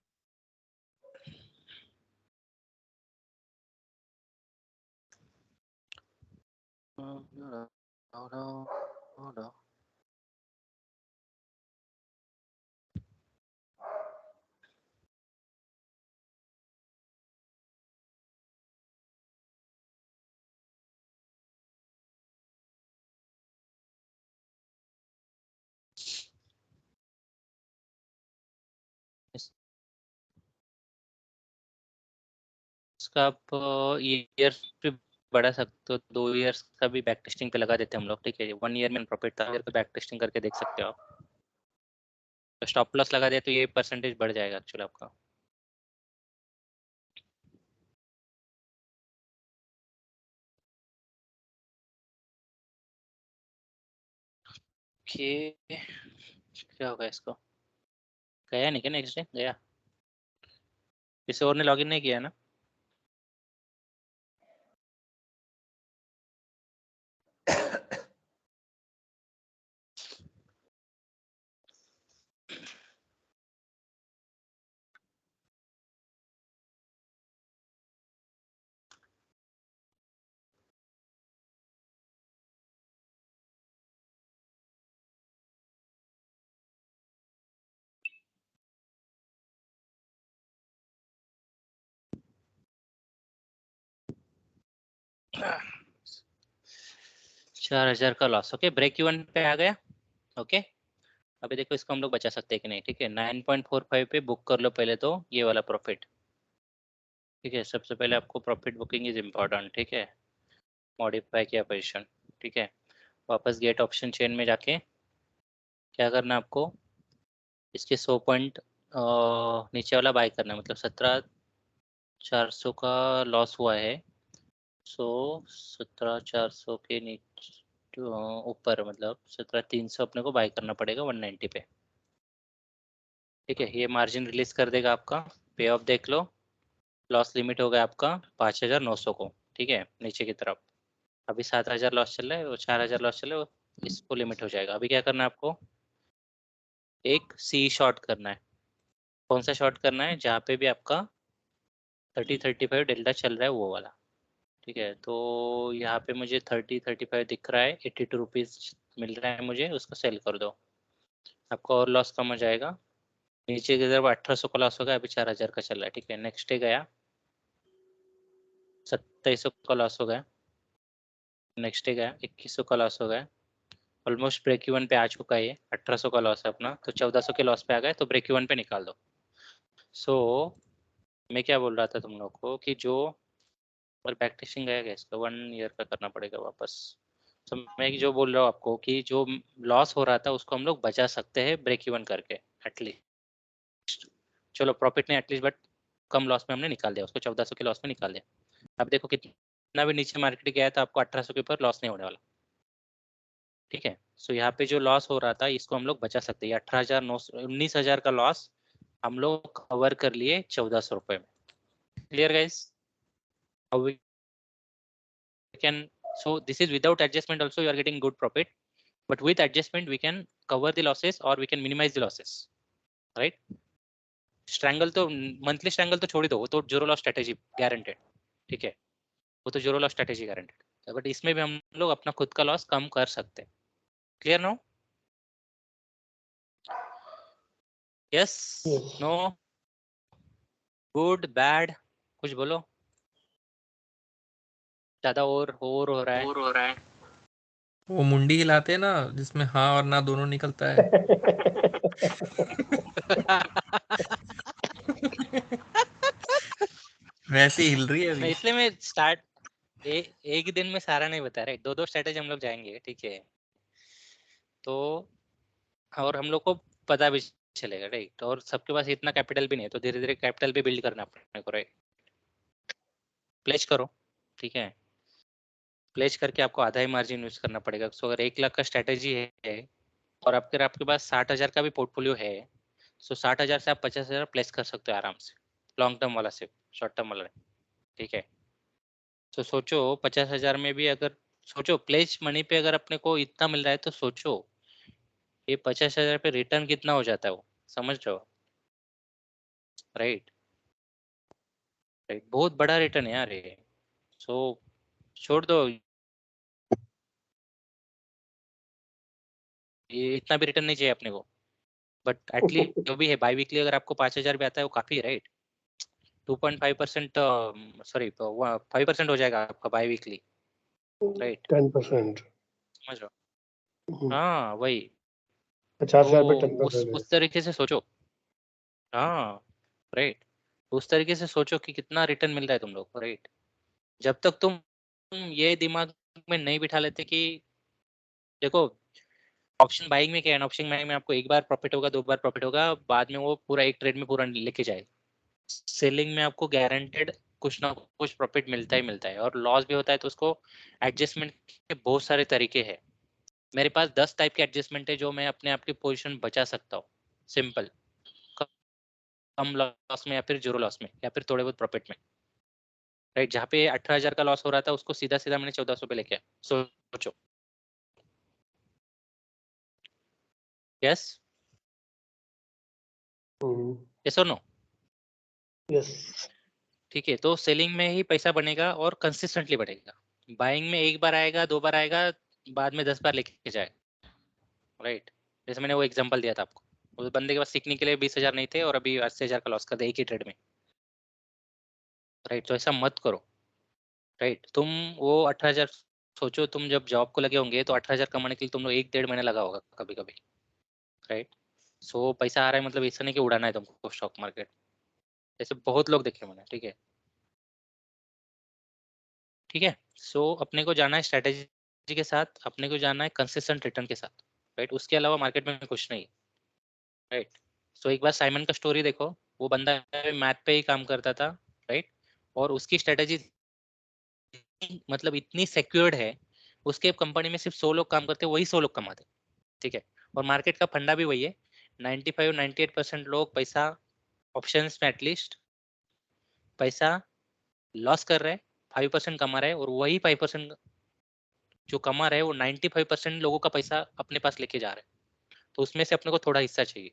इसका आप ईयर्स भी बढ़ा सकते हो, 2 ईयर्स का भी बैक टेस्टिंग पे लगा देते हैं हम लोग। ठीक है, 1 ईयर में प्रॉफिट था, ईयर पे बैक टेस्टिंग करके देख सकते हो आप। तो स्टॉप लॉस लगा दिया तो ये परसेंटेज बढ़ जाएगा एक्चुअली आपका। ओके, क्या होगा इसको, गया नहीं क्या नेक्स्ट डे, गया, किसी और ने लॉगिन नहीं किया ना। चार 4,000 का लॉस। ओके, ब्रेक इवन पे आ गया। ओके, अभी देखो इसको हम लोग बचा सकते हैं कि नहीं। ठीक है, 9.45 पे बुक कर लो पहले तो ये वाला प्रॉफिट। ठीक है, सबसे पहले आपको प्रॉफिट बुकिंग इज इम्पोर्टेंट। ठीक है, मॉडिफाई किया पोजीशन। ठीक है, वापस गेट ऑप्शन चेन में जाके क्या करना है आपको, इसके 100 पॉइंट नीचे वाला बाय करना है, मतलब 17,400 का लॉस हुआ है। सो 17,400 के नीचे ऊपर मतलब 17,300 अपने को बाय करना पड़ेगा 190 पे। ठीक है, ये मार्जिन रिलीज कर देगा आपका। पे ऑफ देख लो, लॉस लिमिट हो गया आपका 5,900 को। ठीक है, नीचे की तरफ अभी 7,000 लॉस चल रहा है और 4,000 लॉस चल रहा है, वो इसको लिमिट हो जाएगा। अभी क्या करना है आपको, एक सी शॉर्ट करना है। कौन सा शॉर्ट करना है, जहाँ पे भी आपका 30-35 डेल्टा चल रहा है वो वाला। ठीक है, तो यहाँ पे मुझे 30-35 दिख रहा है, 82 रुपीज मिल रहा है मुझे, उसको सेल कर दो, आपका और लॉस कम हो जाएगा। नीचे की तरफ 1800 का लॉस हो गया, अभी 4,000 का चल रहा है। ठीक है, नेक्स्ट डे गया 2700 का लॉस हो गया, नेक्स्ट डे गया 2100 का लॉस हो गया, ऑलमोस्ट ब्रेक इवन पे आ चुका है ये, 1800 का लॉस है अपना, तो 1400 के लॉस पे आ गए, तो ब्रेक इवन पे निकाल दो। सो मैं क्या बोल रहा था तुम लोग को कि जो, और बैक टेस्टिंग गया इसका 1 ईयर का करना पड़ेगा वापस। तो मैं जो बोल रहा हूँ आपको कि जो लॉस हो रहा था उसको हम लोग बचा सकते हैं ब्रेक इवन करके एटलीस्ट। चलो प्रॉफिट नहीं एटलीस्ट, बट कम लॉस में हमने निकाल दिया उसको, 1400 के लॉस में निकाल दिया। अब देखो कितना भी नीचे मार्केट गया तो आपको 1800 के ऊपर लॉस नहीं होने वाला। ठीक है, सो यहाँ पे जो लॉस हो रहा था इसको हम लोग बचा सकते हैं। 19,000 का लॉस हम लोग कवर कर लिए 1400 रुपए में। Clear guys? How we can, so this is without adjustment also you are getting good profit, but with adjustment we can cover the losses or we can minimize the losses, right? Strangle तो, monthly strangle तो छोड़ ही दो, वो तो zero loss strategy guaranteed. ठीक है, वो तो zero loss strategy guaranteed, but इसमें भी हम लोग अपना खुद का लॉस कम कर सकते हैं। Clear no? Yes, no, good, bad, कुछ बोलो। ज्यादा और हो रहा है वो मुंडी हिलाते हैं ना जिसमें हाँ और ना दोनों निकलता है। वैसे ही हिल रही है मैं अभी। इसलिए मैं स्टार्ट एक ही दिन में सारा नहीं बता रहे, दो स्ट्रेटेजी हम लोग जाएंगे। ठीक है, तो और हम लोग को पता भी चलेगा, राइट? और सबके पास इतना कैपिटल भी नहीं है, तो धीरे धीरे कैपिटल भी बिल्ड करना अपने को, राइट? प्लेज करो, ठीक है, प्लेज करके आपको आधा ही मार्जिन यूज करना पड़ेगा। सो अगर 1 लाख का स्ट्रेटेजी है और आपके पास 60,000 का भी पोर्टफोलियो है, सो 60,000 से आप 50,000 प्लेस कर सकते हो आराम से, लॉन्ग टर्म वाला से शॉर्ट टर्म वाला। ठीक है, तो सोचो 50,000 में भी अगर, सोचो प्लेज मनी पे अगर अपने को इतना मिल रहा है, तो सोचो ये 50,000 पे रिटर्न कितना हो जाता है, वो समझ रहे हो? राइट, राइट, बहुत बड़ा रिटर्न है यार ये। सो छोड़ दो, ये इतना भी रिटर्न नहीं चाहिए अपने को, बट एटलीस्ट जो भी है बाई वीकली अगर आपको 5,000 भी आता है वो काफी है, राइट? 2.5%, सॉरी 5% हो जाएगा आपका बाई वीकली, राइट? 10%। समझ रहे हो? हाँ वही, 50,000 पे तो 10% है। उस तरीके से सोचो। हाँ, राइट, उस तरीके से सोचो कि कितना रिटर्न मिल रहा है तुम लोग को, राइट? जब तक तुम ये दिमाग में नहीं बिठा लेते कि देखो ऑप्शन बाइंग में क्या है, ऑप्शन बाइंग में आपको एक बार प्रॉफिट होगा, 2 बार प्रॉफिट होगा, बाद में वो पूरा एक ट्रेड में पूरा लेके जाएगा। सेलिंग में आपको गारंटेड कुछ ना कुछ प्रॉफिट मिलता ही मिलता है, और लॉस भी होता है, तो उसको एडजस्टमेंट के बहुत सारे तरीके हैं। मेरे पास 10 टाइप के एडजस्टमेंट है जो मैं अपने आप की पोजीशन बचा सकता हूँ, सिंपल, कम लॉस में या फिर जीरो लॉस में या फिर थोड़े बहुत प्रॉफिट में, राइट? जहाँ पे 18,000 का लॉस हो रहा था उसको सीधा सीधा मैंने 1400 पे लेके आया। सोचो, यस, यस और नो? यस। ठीक है, तो सेलिंग में ही पैसा बनेगा और कंसिस्टेंटली बढ़ेगा। बाइंग में एक बार आएगा, 2 बार आएगा, बाद में 10 बार लेके जाएगा, राइट? जैसे मैंने वो एग्जांपल दिया था आपको, उस बंदे के पास सीखने के लिए 20,000 नहीं थे और अभी 80,000 का लॉस कर दिया एक ही ट्रेड में, राइट? तो ऐसा मत करो, राइट? तुम वो 18,000, सोचो तुम जब जॉब को लगे होंगे तो 18,000 कमाने के लिए तुम लोग 1-1.5 महीना लगा होगा कभी कभी, राइट? सो पैसा आ रहा है मतलब ऐसा नहीं कि उड़ाना है तुमको स्टॉक मार्केट, ऐसे बहुत लोग देखे मैंने। ठीक है, ठीक है, सो अपने को जाना है स्ट्रेटेजी के साथ, अपने को जाना है कंसिस्टेंट रिटर्न के साथ, राइट? उसके अलावा मार्केट में कुछ नहीं, राइट? सो एक बार साइमन का स्टोरी देखो, वो बंदा मैथ पे ही काम करता था, राइट? और उसकी स्ट्रेटेजी मतलब इतनी सिक्योर्ड है, उसके कंपनी में सिर्फ 100 लोग काम करते, वही 100 लोग कमाते। ठीक है, और मार्केट का फंडा भी वही है, 95-98% लोग पैसा ऑप्शंस में एटलीस्ट पैसा लॉस कर रहे हैं, 5% कमा रहे हैं, और वही 5% जो कमा रहे हैं वो 95% लोगों का पैसा अपने पास लेके जा रहे हैं, तो उसमें से अपने को थोड़ा हिस्सा चाहिए,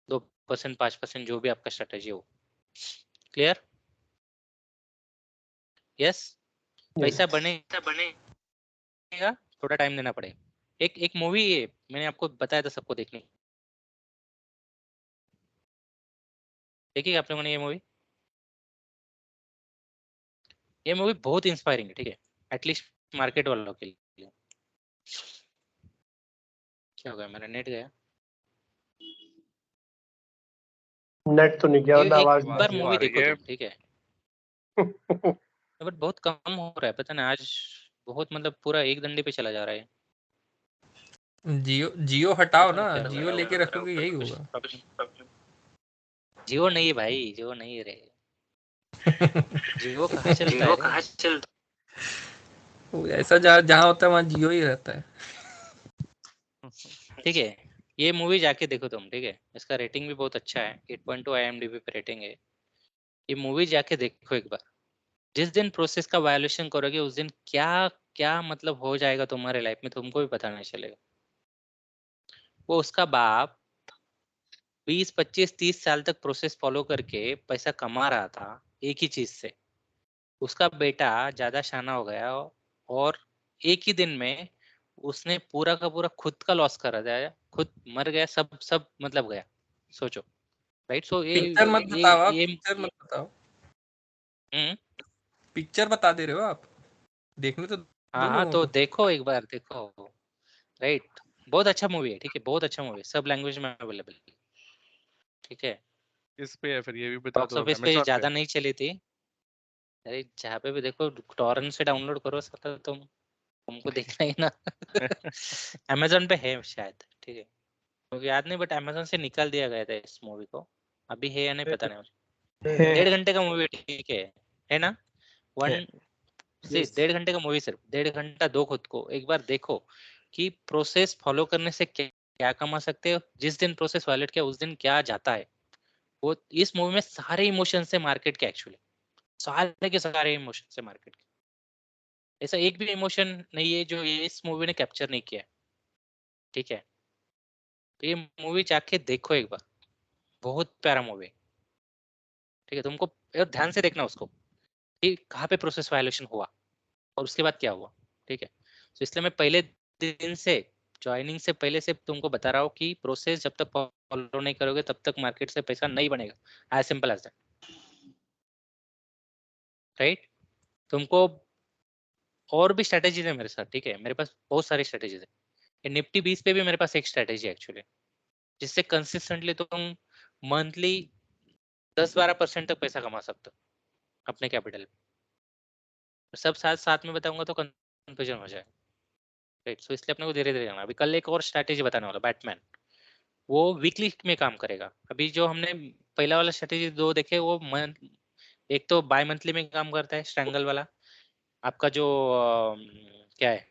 2% 5% जो भी आपका स्ट्रेटेजी हो। क्लियर? यस। पैसा बनेगा, थोड़ा टाइम देना पड़ेगा। एक मूवी है, मैंने आपको बताया था सबको देखने, देखी आप लोगों ने ये मूवी? ये मूवी बहुत इंस्पायरिंग है, ठीक है, एटलीस्ट मार्केट वालों के लिए। क्या हो गया, मेरा नेट गया? नेट तो नहीं गया, ये वरना एक आवाज बार नहीं मूवी देखो आ तुम, ठीक है, रही है। बट बहुत कम हो रहा है, पता नहीं आज बहुत मतलब पूरा एक डंडे पे चला जा रहा है। जियो हटाओ पता ना, नहीं क्या जियो लेके रखोगे यही कुछ होगा। प्रॉब्लम। जियो नहीं है भाई, जियो नहीं रे, जियो कहाँ चलता है रे? ऐसा जहाँ होता है वहाँ जियो ही रहता है। ठीक है, ये मूवी जाके देखो तुम, ठीक है, इसका रेटिंग भी बहुत अच्छा है, 8.2 IMDb पे रेटिंग है। ये मूवी जाके देखो एक बार, जिस दिन प्रोसेस का वायोलेशन करोगे उस दिन क्या क्या मतलब हो जाएगा तुम्हारे लाइफ में, तुमको भी पता नहीं चलेगा। वो उसका बाप 20 25 30 साल तक प्रोसेस फॉलो करके पैसा कमा रहा था एक ही चीज से, उसका बेटा ज्यादा शाना हो गया और एक ही दिन में उसने पूरा का पूरा खुद का लॉस कर दिया, खुद मर गया, सब सब मतलब गया, सोचो। राइट, सो पिक्चर मत ये बताओ आप, ये पिक्चर मत बताओ, हम्म, पिक्चर बता दे रहे हो आप, देखने तो हाँ दो हाँ, लोगों तो को। देखो एक बार देखो। राइट, बहुत अच्छा मूवी है, ठीक है, बहुत अच्छा मूवी है, सब लैंग्वेज में अवेलेबल है, ठीक है। किस पे है फिर, ये भी बता बॉक्स दो। ऑफिस पे अमेज़न पे? ज्यादा नहीं चली थी, अरे जहाँ पे भी देखो टॉरेंट से डाउनलोड करो साला, तुमको देखना ही ना। अमेजोन पे है शायद, ठीक है, मुझे याद नहीं, बट अमेजोन से निकाल दिया गया था इस मूवी को, अभी है या नहीं पता नहीं मुझे। है। 1.5 घंटे का मूवी, ठीक है ना? वन से Yes. 1.5 घंटे का मूवी, सिर्फ 1.5 घंटा दो, खुद को एक बार देखो कि प्रोसेस फॉलो करने से क्या क्या कमा सकते हो, जिस दिन प्रोसेस वायलेट किया उस दिन क्या जाता है। वो इस मूवी में सारे इमोशन से मार्केट के, एक्चुअली सारे के सारे इमोशन से मार्केट के, ऐसा एक भी इमोशन नहीं है जो ये इस मूवी ने कैप्चर नहीं किया है, ठीक है। तो ये मूवी जाके देखो एक बार, बहुत प्यारा मूवी, ठीक है, तुमको यार ध्यान से देखना उसको कि कहाँ पे प्रोसेस वायलेशन हुआ और उसके बाद क्या हुआ, ठीक है। तो इसलिए मैं पहले दिन से, ज्वाइनिंग से पहले से तुमको बता रहा हूँ कि प्रोसेस जब तक फॉलो नहीं करोगे तब तक मार्केट से पैसा नहीं बनेगा, as simple as that. Right, तुमको और भी स्ट्रेटेजीज है मेरे साथ, ठीक है, मेरे पास बहुत सारी स्ट्रेटेजीज है। निफ्टी 20 पे भी मेरे पास एक स्ट्रेटेजी है एक्चुअली, जिससे कंसिस्टेंटली तुम मंथली 10-12% तक पैसा कमा सकते हो अपने कैपिटल में। सब साथ साथ में बताऊंगा तो कंफ्यूजन हो जाएगा। राइट, सो इसलिए अपने को धीरे धीरे जाना। अभी कल एक और स्ट्रैटेजी बताने वाला, बैटमैन, वो वीकली में काम करेगा। अभी जो हमने पहला वाला स्ट्रैटेजी दो देखे, वो एक तो बाय मंथली में काम करता है, स्ट्रैंगल वाला आपका जो क्या है,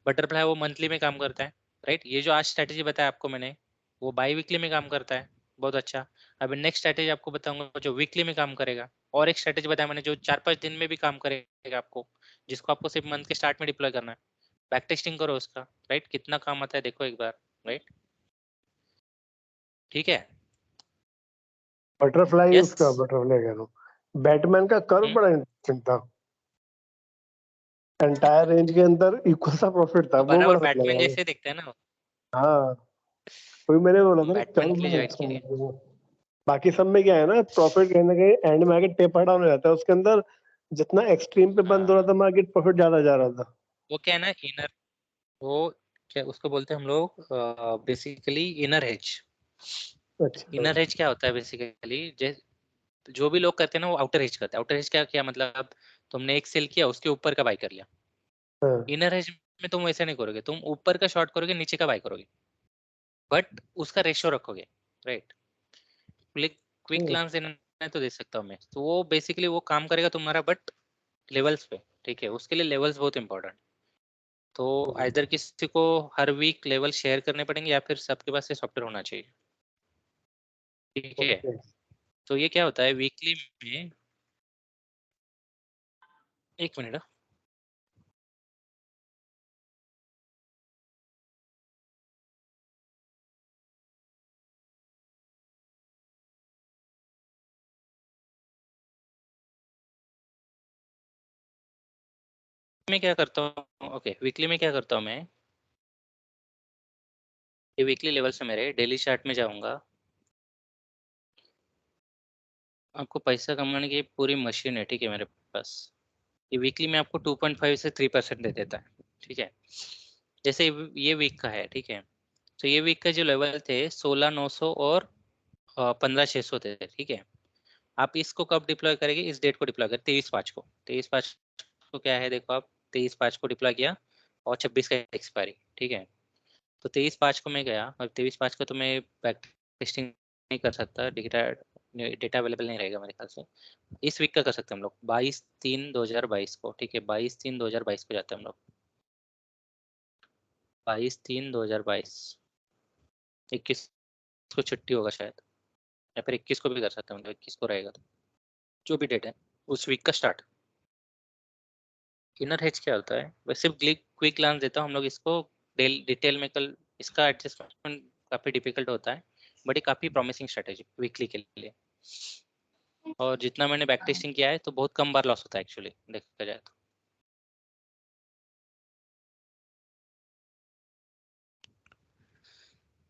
बटरफ्लाई, वो मंथली में काम करता है। राइट, ये जो आज स्ट्रैटेजी बताया आपको मैंने, वो बाई वीकली में काम करता है, बहुत अच्छा। अभी नेक्स्ट स्ट्रैटेजी आपको बताऊंगा जो वीकली में काम करेगा, और एक स्ट्रैटेजी बताया मैंने जो 4-5 दिन में भी काम करेगा आपको, जिसको आपको सिर्फ मंथ के स्टार्ट में डिप्लॉय करना है। बैक टेस्टिंग करो उसका, राइट, कितना काम आता है देखो एक बार। राइट, ठीक है। बटरफ्लाई, यस, उसका बटरफ्लाई कह रहा हूँ, बैटमैन का कर्व बड़ा इंटरेस्टिंग था। एंटायर रेंज के अंदर इक्वल सा प्रॉफिट था, वो बराबर बड़ा अच्छा बैटमैन लगा जैसे दिखते हैं ना, हाँ, वही मैंने बोला था ना, बैटमैन कर्व के लिए बड़ा ज्वाइन अच्छा कीजिए। लगा। बाकी सब में क्या है ना, प्रॉफिट कहीं ना कहीं एंड में आके टेपर डाउन हो जाता है, उसके अंदर जितना एक्सट्रीम पे बंद हो रहा था मार्केट, प्रॉफिट ज्यादा जा रहा था। वो क्या है ना, इनर, वो क्या उसको बोलते हैं हम लोग, बेसिकली इनर हेज। अच्छा। इनर हेज क्या होता है बेसिकली, जो भी लोग करते हैं ना वो आउटर हेज करते हैं। आउटर हेज क्या क्या मतलब, तुमने एक सेल किया उसके ऊपर का बाय कर लिया। हाँ, इनर हेज में तुम वैसे नहीं करोगे, तुम ऊपर का शॉर्ट करोगे, नीचे का बाय करोगे, बट उसका रेशियो रखोगे। राइट, क्विक क्विक हम्म, ग्लांस देना है तो दे सकता हूँ मैं, तो वो बेसिकली वो काम करेगा तुम्हारा, बट लेवल्स पे, ठीक है, उसके लिए लेवल्स बहुत इंपॉर्टेंट। तो आइदर किसी को हर वीक लेवल शेयर करने पड़ेंगे या फिर सबके पास ये सॉफ्टवेयर होना चाहिए, ठीक है। ओके। तो ये क्या होता है वीकली में, एक मिनट, में क्या करता हूँ, ओके वीकली में क्या करता हूँ मैं, ये वीकली लेवल से मेरे डेली चार्ट में जाऊंगा। आपको पैसा कमाने की पूरी मशीन है, ठीक है मेरे पास। ये वीकली में आपको 2.5 से 3% दे देता है, ठीक है। जैसे ये वीक का है, ठीक है। तो ये वीक का जो लेवल थे 16,900 और 15,600 थे, ठीक है। आप इसको कब डिप्लॉय करेंगे, इस डेट को डिप्लॉय करें 23/5 को। 23/5 को क्या है देखो आप, 23/5 को डिप्लॉय किया और 26 का एक्सपायरी, ठीक है। तो 23/5 को मैं गया और 23/5 को तो मैं बैक टेस्टिंग नहीं कर सकता, डेटा अवेलेबल नहीं रहेगा मेरे ख्याल से। इस वीक का कर सकते हैं हम लोग 22/3/2022 को, ठीक है। 22/3/2022 को जाते हैं हम लोग, 22/3/2022। 21 को छुट्टी होगा शायद, या फिर 21 को भी कर सकते हैं, मतलब 21 को रहेगा तो जो भी डेट है उस वीक का स्टार्ट। इनर हेज क्या होता है, बस सिर्फ क्विक ग्लांस देता हूँ हम लोग इसको, डिटेल में कल इसका एडजस्टमेंट काफ़ी डिफिकल्ट होता है, बट ये काफ़ी प्रॉमिसिंग स्ट्रेटेजी वीकली के लिए। और जितना मैंने बैक टेस्टिंग किया है तो बहुत कम बार लॉस होता है एक्चुअली देखा जाए तो।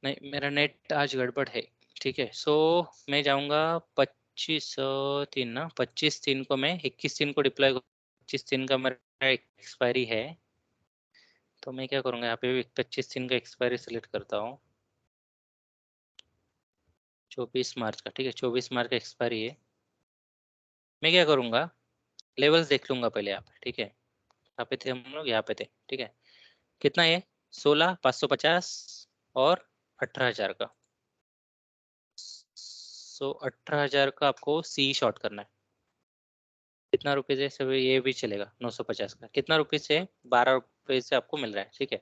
नहीं मेरा नेट आज गड़बड़ है, ठीक है। सो मैं जाऊंगा 25/3 ना, 25/3 को मैं 21/3 को डिप्लॉय, 25/3 का मेरा एक्सपायरी है। तो मैं क्या करूंगा यहाँ पे 25/3 का एक्सपायरी सिलेक्ट करता हूँ, 24 मार्च का, ठीक है। 24 मार्च का एक्सपायरी है। मैं क्या करूंगा, लेवल्स देख लूंगा पहले यहाँ पे, ठीक है। यहाँ पे थे हम लोग, यहाँ पे थे, ठीक है। कितना है, 16,550 और 18,000 का। सो 18,000 का आपको सी शॉर्ट करना है। कितना रुपए से सब ये भी चलेगा, 950 का कितना रुपए से, 12 रुपए से आपको मिल रहा है, ठीक है।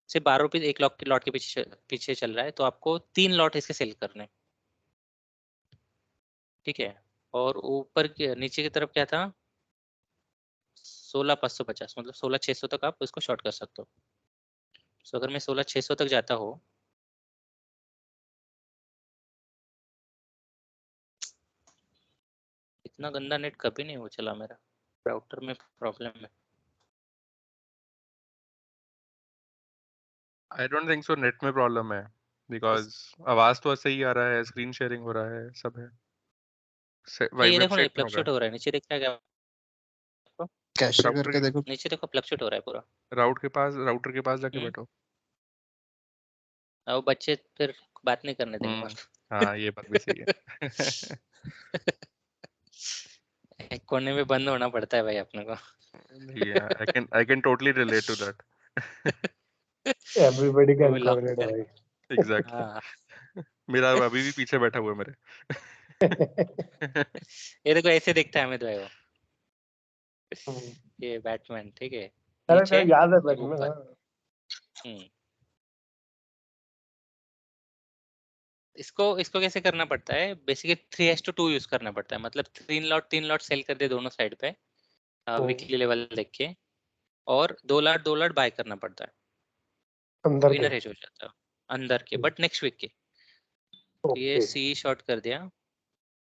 सिर्फ 12 रुपए एक लॉट के पीछे पीछे चल रहा है, तो आपको 3 लॉट इसके सेल करने हैं, ठीक है। और ऊपर के नीचे की तरफ क्या था, 16,550, मतलब 16,600 तक आप इसको शॉर्ट कर सकते हो। तो अगर मैं 16,600 तक जाता हूँ, इतना गंदा नेट कभी नहीं हो चला मेरा, राउटर में प्रॉब्लम है। I don't think so net में प्रॉब्लम है, बिकॉज आवाज तो सही आ रहा है, स्क्रीन शेयरिंग हो रहा है, सब है। ये देखो ना, ये वेबसाइट में होगा। फ्लक्चुएट हो रहा है, नीचे दिख रहा है क्या आपको? कैसे राउटर करके के देखो। नीचे देखो फ्लक्चुएट हो रहा है पूरा। राउटर के पास जाके हम्म, बैठो। अब बच्चे फिर बात नहीं करने देंगे हम्म, वहाँ। हाँ ये बात भी सही है। एक कोने में बंद होना पड़ता है भाई अपने को। Yeah, I can totally relate to that. Everybody वो कैन भी लॉक कोरिलेट कर, भाई। Exactly. हाँ। मेरा अभी भी पीछे बैठा हुआ है मेरे। ये देखो ऐसे दिखता है अमित भाई वो, हम्म, ये बैटमैन, ठीक है। अरे नीचे याद है ये बैटमैन, ऊपर। हाँ। हम्म, इसको इसको कैसे करना पड़ता है, बेसिकली 3:2 यूज करना पड़ता है, मतलब 3 लॉट सेल कर दे दोनों साइड पे, हम्म, वीकली लेवल देख के। और 2 लॉट बाय करना पड़ता है, तो अंदर के। इनर हेज हो जाता है अंदर के, बट नेक्स्ट वीक के। तो ये ओके। सी शॉर्ट कर दिया।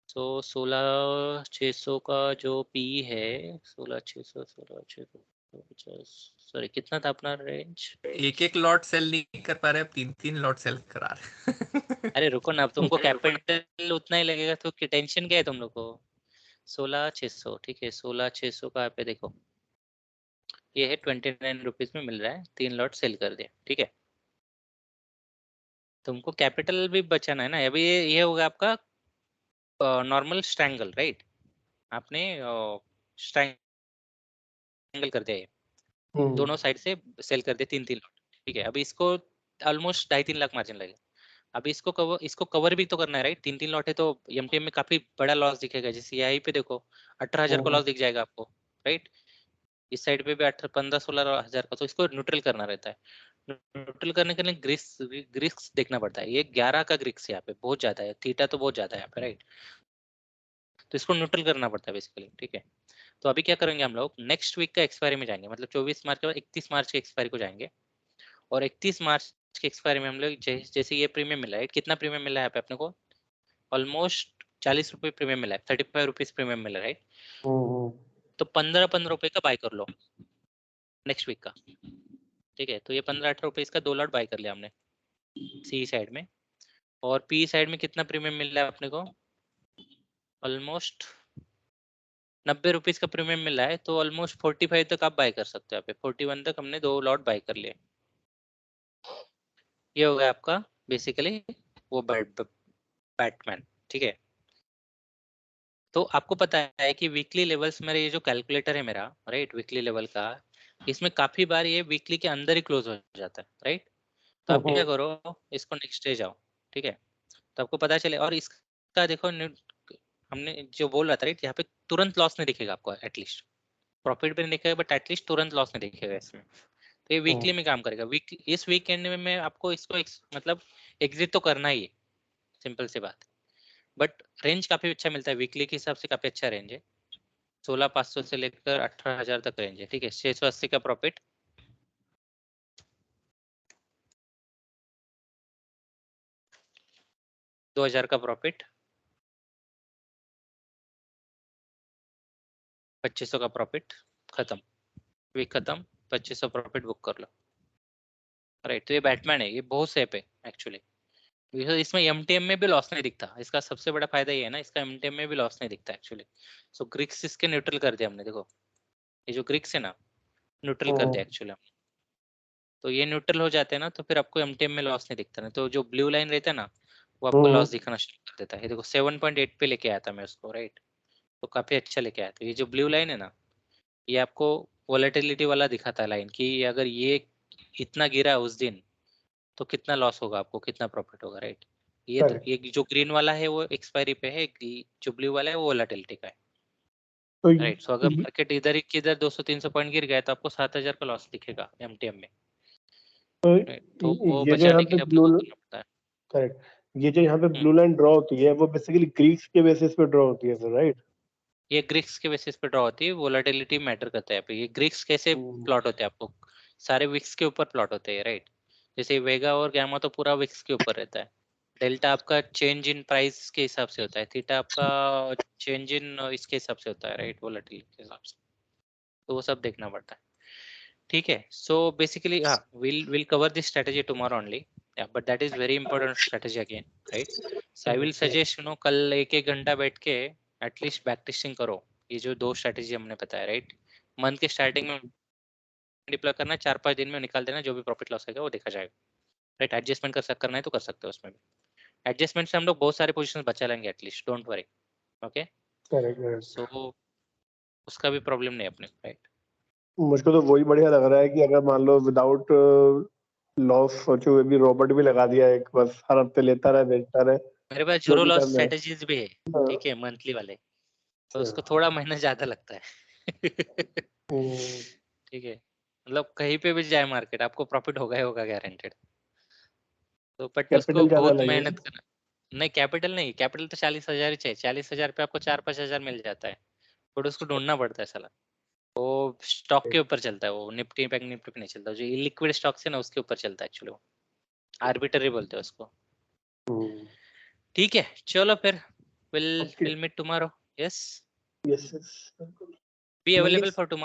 तो 16,600 का जो पी है, 16,600, 16,650, सॉरी कितना था अपना रेंज। एक एक लॉट सेल नहीं कर पा रहे, अब 3-3 लॉट सेल करा रहे। अरे रुको ना, अब तुमको कैपिटल उतना ही लगेगा तो टेंशन क्या है तुम लोग को। 16,600, ठीक है। 16,600 का यहाँ पे देखो, ये है 29 रुपीज में मिल रहा है, 3 लॉट सेल कर दिया, ठीक है। तुमको कैपिटल भी बचाना है ना, अभी ये होगा आपका नॉर्मल स्ट्रैंगल, राइट। आपने स्ट्रैंगल कर दिया, ये हम्म, दोनों साइड से सेल कर दिया 3-3 लॉट, ठीक है। अभी इसको ऑलमोस्ट 2.5-3 लाख मार्जिन लगेगा। अभी इसको कवर भी तो करना है, राइट। 3-3 लॉट है तो एमटीएम में काफी बड़ा लॉस दिखेगा, जैसे यहीं पे देखो 18,000 का हम्म, लॉस दिख जाएगा आपको, राइट। इस साइड पे भी 15-16 हजार का, तो इसको न्यूट्रल करना रहता है। न्यूट्रल करने के लिए ग्रिक्स देखना पड़ता है, ये 11 का ग्रिक्स यहाँ पे बहुत ज्यादा है, थीटा तो बहुत ज्यादा है यहाँ पे, राइट। तो इसको न्यूट्रल करना पड़ता है बेसिकली, ठीक है। तो अभी क्या करेंगे हम लोग, नेक्स्ट वीक का एक्सपायरी में जाएंगे, मतलब 24 मार्च के बाद 31 मार्च के एक्सपायरी को जाएंगे। और 31 मार्च के एक्सपायरी में हम लोग जैसे ये प्रीमियम मिला है, कितना प्रीमियम मिला है यहाँ पे अपने को, ऑलमोस्ट 40 रुपए प्रीमियम मिला है, 35 रुपीज प्रीमियम मिला है, राइट। हम्म, तो 15-15 रुपए का बाय कर लो, नेक्स्ट वीक का, ठीक है। तो ये 15-18 रुपए इसका 2 लॉट बाय कर लिया हमने सी साइड में, और पी साइड में कितना प्रीमियम मिल रहा है अपने को, ऑलमोस्ट 90 रुपीज का प्रीमियम मिल रहा है, तो ऑलमोस्ट 45 तक आप बाय कर सकते हो। यहाँ पे 41 तक हमने 2 लॉट बाय कर लिए। ये हो गया आपका बेसिकली वो बैटमैन, ठीक है। तो आपको पता है कि वीकली लेवल्स, मेरा ये जो कैलकुलेटर है मेरा, राइट, वीकली लेवल का, इसमें काफी बार ये वीकली के अंदर ही क्लोज हो जाता है, राइट। तो आप क्या करो, इसको नेक्स्ट डे जाओ, ठीक है, तो आपको पता चले। और इसका देखो हमने जो बोल रहा था, राइट, यहाँ पे तुरंत लॉस नहीं दिखेगा आपको, एटलीस्ट प्रॉफिट भी नहीं दिखेगा, बट एटलीस्ट तुरंत लॉस नहीं दिखेगा इसमें। तो ये वीकली में काम करेगा। इस वीकेंड में मैं आपको इसको मतलब एग्जिट तो करना ही है, सिंपल सी बात। बट रेंज काफी अच्छा मिलता है, वीकली के हिसाब से काफी अच्छा रेंज है। 16,500 से लेकर 18,000 तक रेंज है, ठीक है। 680 का प्रॉफिट, 2,000 का प्रॉफिट, 2,500 का प्रॉफिट, खत्म, वीक खत्म, 2,500 प्रॉफिट बुक कर लो, राइट। तो ये बैटमैन है, ये बहुत सेफ है एक्चुअली। इसमें एमटीएम में भी लॉस नहीं दिखता, इसका सबसे बड़ा फायदा ये है ना, इसका एमटीएम में भी लॉस नहीं दिखता एक्चुअली। सो ग्रिक्स इसके न्यूट्रल कर दिया हमने, देखो ये जो ग्रिक्स है ना, न्यूट्रल कर दिया एक्चुअली हमने। तो ये न्यूट्रल हो जाते हैं ना, तो फिर आपको एमटीएम में लॉस नहीं दिखता ना, तो जो ब्लू लाइन रहता है ना, वो आपको लॉस दिखाना शुरू कर देता है। ये देखो 7.8 पे लेके आया था मैं उसको, राइट, तो काफी अच्छा लेके आया था। ये जो ब्लू लाइन है ना, ये आपको वोलेटिलिटी वाला दिखाता है लाइन, कि अगर ये इतना गिरा उस दिन तो कितना लॉस होगा आपको, कितना प्रॉफिट होगा, राइट। ये जो ग्रीन वाला है वो एक्सपायरी पे है, जो ब्लू वाला है वो वोलेटिलिटी का है, राइट। सो अगर मार्केट इधर ही किधर 200-300 पॉइंट गिर गया तो आपको 7,000 का लॉस दिखेगा एमटीएम में, राइट। तो वो ये जो यहाँ बचाने के पे लिए अपने को करना पड़ता है। करेक्ट, ये जो यहाँ पे ब्लू लाइन ड्रॉ होती है वो बेसिकली ग्रीक्स के बेसिस पे ड्रॉ होती है सर, राइट। ये ग्रिक्स के बेसिस पे ड्रॉ होती है, वोलेटिलिटी मैटर करता है यहाँ पे। ये ग्रिक्स कैसे प्लॉट होते हैं, आपको सारे विक्स के ऊपर प्लॉट होते हैं, राइट। जैसे वेगा और गैमा तो पूरा विक्स के ऊपर रहता है। डेल्टा आपका चेंज इन प्राइस के हिसाब से होता है, थीटा आपका चेंज इन इसके हिसाब से होता है, राइट, वोलेटिलिटी के हिसाब से। तो वो सब देखना पड़ता है, ठीक है। सो बेसिकली हाँ, we'll cover this strategy tomorrow only, yeah, but that is very important strategy again, right. So I will suggest कल 1-1 घंटा बैठ के एटलीस्ट बैक टेस्टिंग करो, ये जो 2 स्ट्रेटेजी हमने बताया, राइट। मंथ के स्टार्टिंग में डिप्लॉय करना, 4-5 दिन में निकाल देना, जो भी प्रॉफिट लॉस है वो देखा जाएगा, राइट। एडजस्टमेंट करना है तो कर सकते हो उसमें भी। एडजस्टमेंट से हम लोग बहुत सारे पोजीशन बचा लेंगे एटलीस्ट, डोंट वरी, ओके। सो उसका भी प्रॉब्लम नहीं अपने, राइट। मुझको तो वही बढ़िया लग रहा है कि अगर मान लो विदाउट लॉस सोचे हुए भी रॉबर्ट भी लगा दिया एक, बस हर हफ्ते लेता रहे बेचता रहे, मेरे पास जो जीरो भी लॉस करना है। स्ट्रेटेजीज भी है, हाँ, ठीक है, मंथली वाले, तो उसको थोड़ा मेहनत ज्यादा लगता है ठीक है, मतलब कहीं पे भी जाए मार्केट आपको प्रॉफिट होगा ही होगा, गारंटेड। तो बट उसको कैपिटल ज्यादा बहुत लगेगा। मेहनत करना। नहीं, कैपिटल नहीं, कैपिटल तो 40,000 ही चाहिए, 40,000 पे आपको 4-5 हजार मिल जाता है, बट उसको ढूंढना पड़ता है साला। वो स्टॉक के ऊपर चलता है, वो निफ्टी बैंक निफ्टी पे नहीं चलता, जो इलिक्विड स्टॉक्स है ना उसके ऊपर चलता है एक्चुअली, वो आर्बिटरी बोलते हैं उसको, ठीक है। चलो फिर will meet tomorrow, yes, yes, be Monday available for tomorrow.